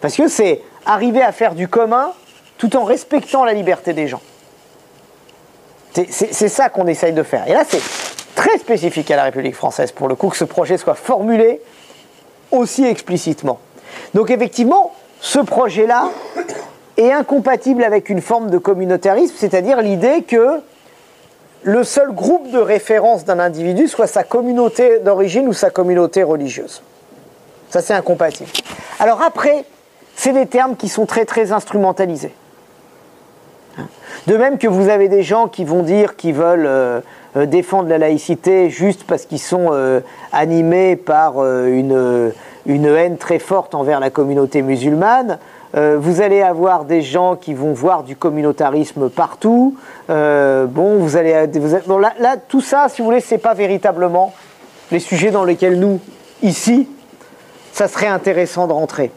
Parce que c'est arriver à faire du commun tout en respectant la liberté des gens. C'est ça qu'on essaye de faire. Et là, c'est très spécifique à la République française, pour le coup, que ce projet soit formulé aussi explicitement. Donc effectivement, ce projet-là est incompatible avec une forme de communautarisme, c'est-à-dire l'idée que le seul groupe de référence d'un individu soit sa communauté d'origine ou sa communauté religieuse. Ça, c'est incompatible. Alors après, c'est des termes qui sont très très instrumentalisés. De même que vous avez des gens qui vont dire qu'ils veulent défendre la laïcité juste parce qu'ils sont animés par une haine très forte envers la communauté musulmane. Vous allez avoir des gens qui vont voir du communautarisme partout. Là, tout ça, si vous voulez, c'est pas véritablement les sujets dans lesquels nous, ici, ça serait intéressant de rentrer.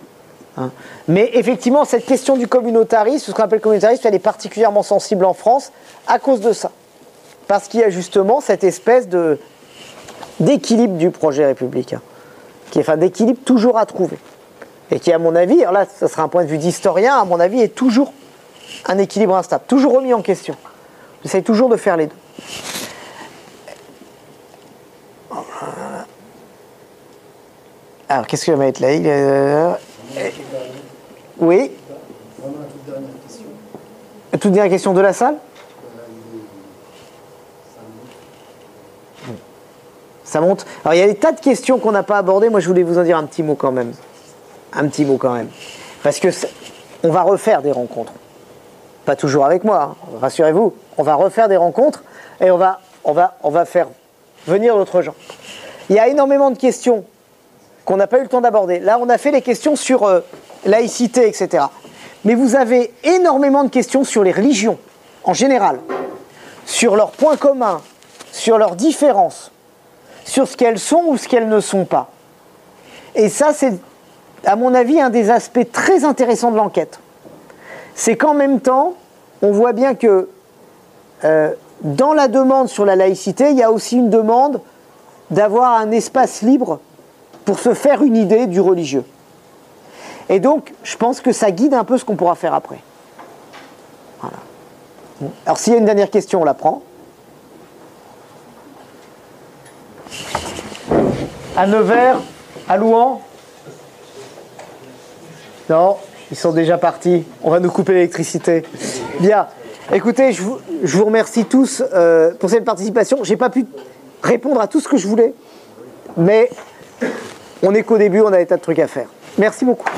Mais effectivement, cette question du communautarisme, ce qu'on appelle le communautarisme, elle est particulièrement sensible en France à cause de ça. Parce qu'il y a justement cette espèce d'équilibre du projet républicain, d'équilibre toujours à trouver. Et qui, à mon avis, alors là, ça sera un point de vue d'historien, à mon avis, est toujours un équilibre instable, toujours remis en question. J'essaie toujours de faire les deux. Alors, qu'est-ce que je vais mettre là? Oui. Toute dernière question de la salle? Ça monte. Alors, il y a des tas de questions qu'on n'a pas abordées. Moi, je voulais vous en dire un petit mot quand même. Parce que on va refaire des rencontres. Pas toujours avec moi, hein, rassurez-vous. On va refaire des rencontres et on va on va faire venir d'autres gens. Il y a énormément de questions qu'on n'a pas eu le temps d'aborder. Là, on a fait les questions sur laïcité, etc. Mais vous avez énormément de questions sur les religions, en général, sur leurs points communs, sur leurs différences, sur ce qu'elles sont ou ce qu'elles ne sont pas. Et ça, c'est, à mon avis, un des aspects très intéressants de l'enquête. C'est qu'en même temps, on voit bien que dans la demande sur la laïcité, il y a aussi une demande d'avoir un espace libre pour se faire une idée du religieux. Et donc, je pense que ça guide un peu ce qu'on pourra faire après. Voilà. Alors, s'il y a une dernière question, on la prend. À Nevers, à Louhans? Non, ils sont déjà partis. On va nous couper l'électricité. Bien. Écoutez, je vous remercie tous pour cette participation. Je n'ai pas pu répondre à tout ce que je voulais, mais on n'est qu'au début, on a des tas de trucs à faire. Merci beaucoup.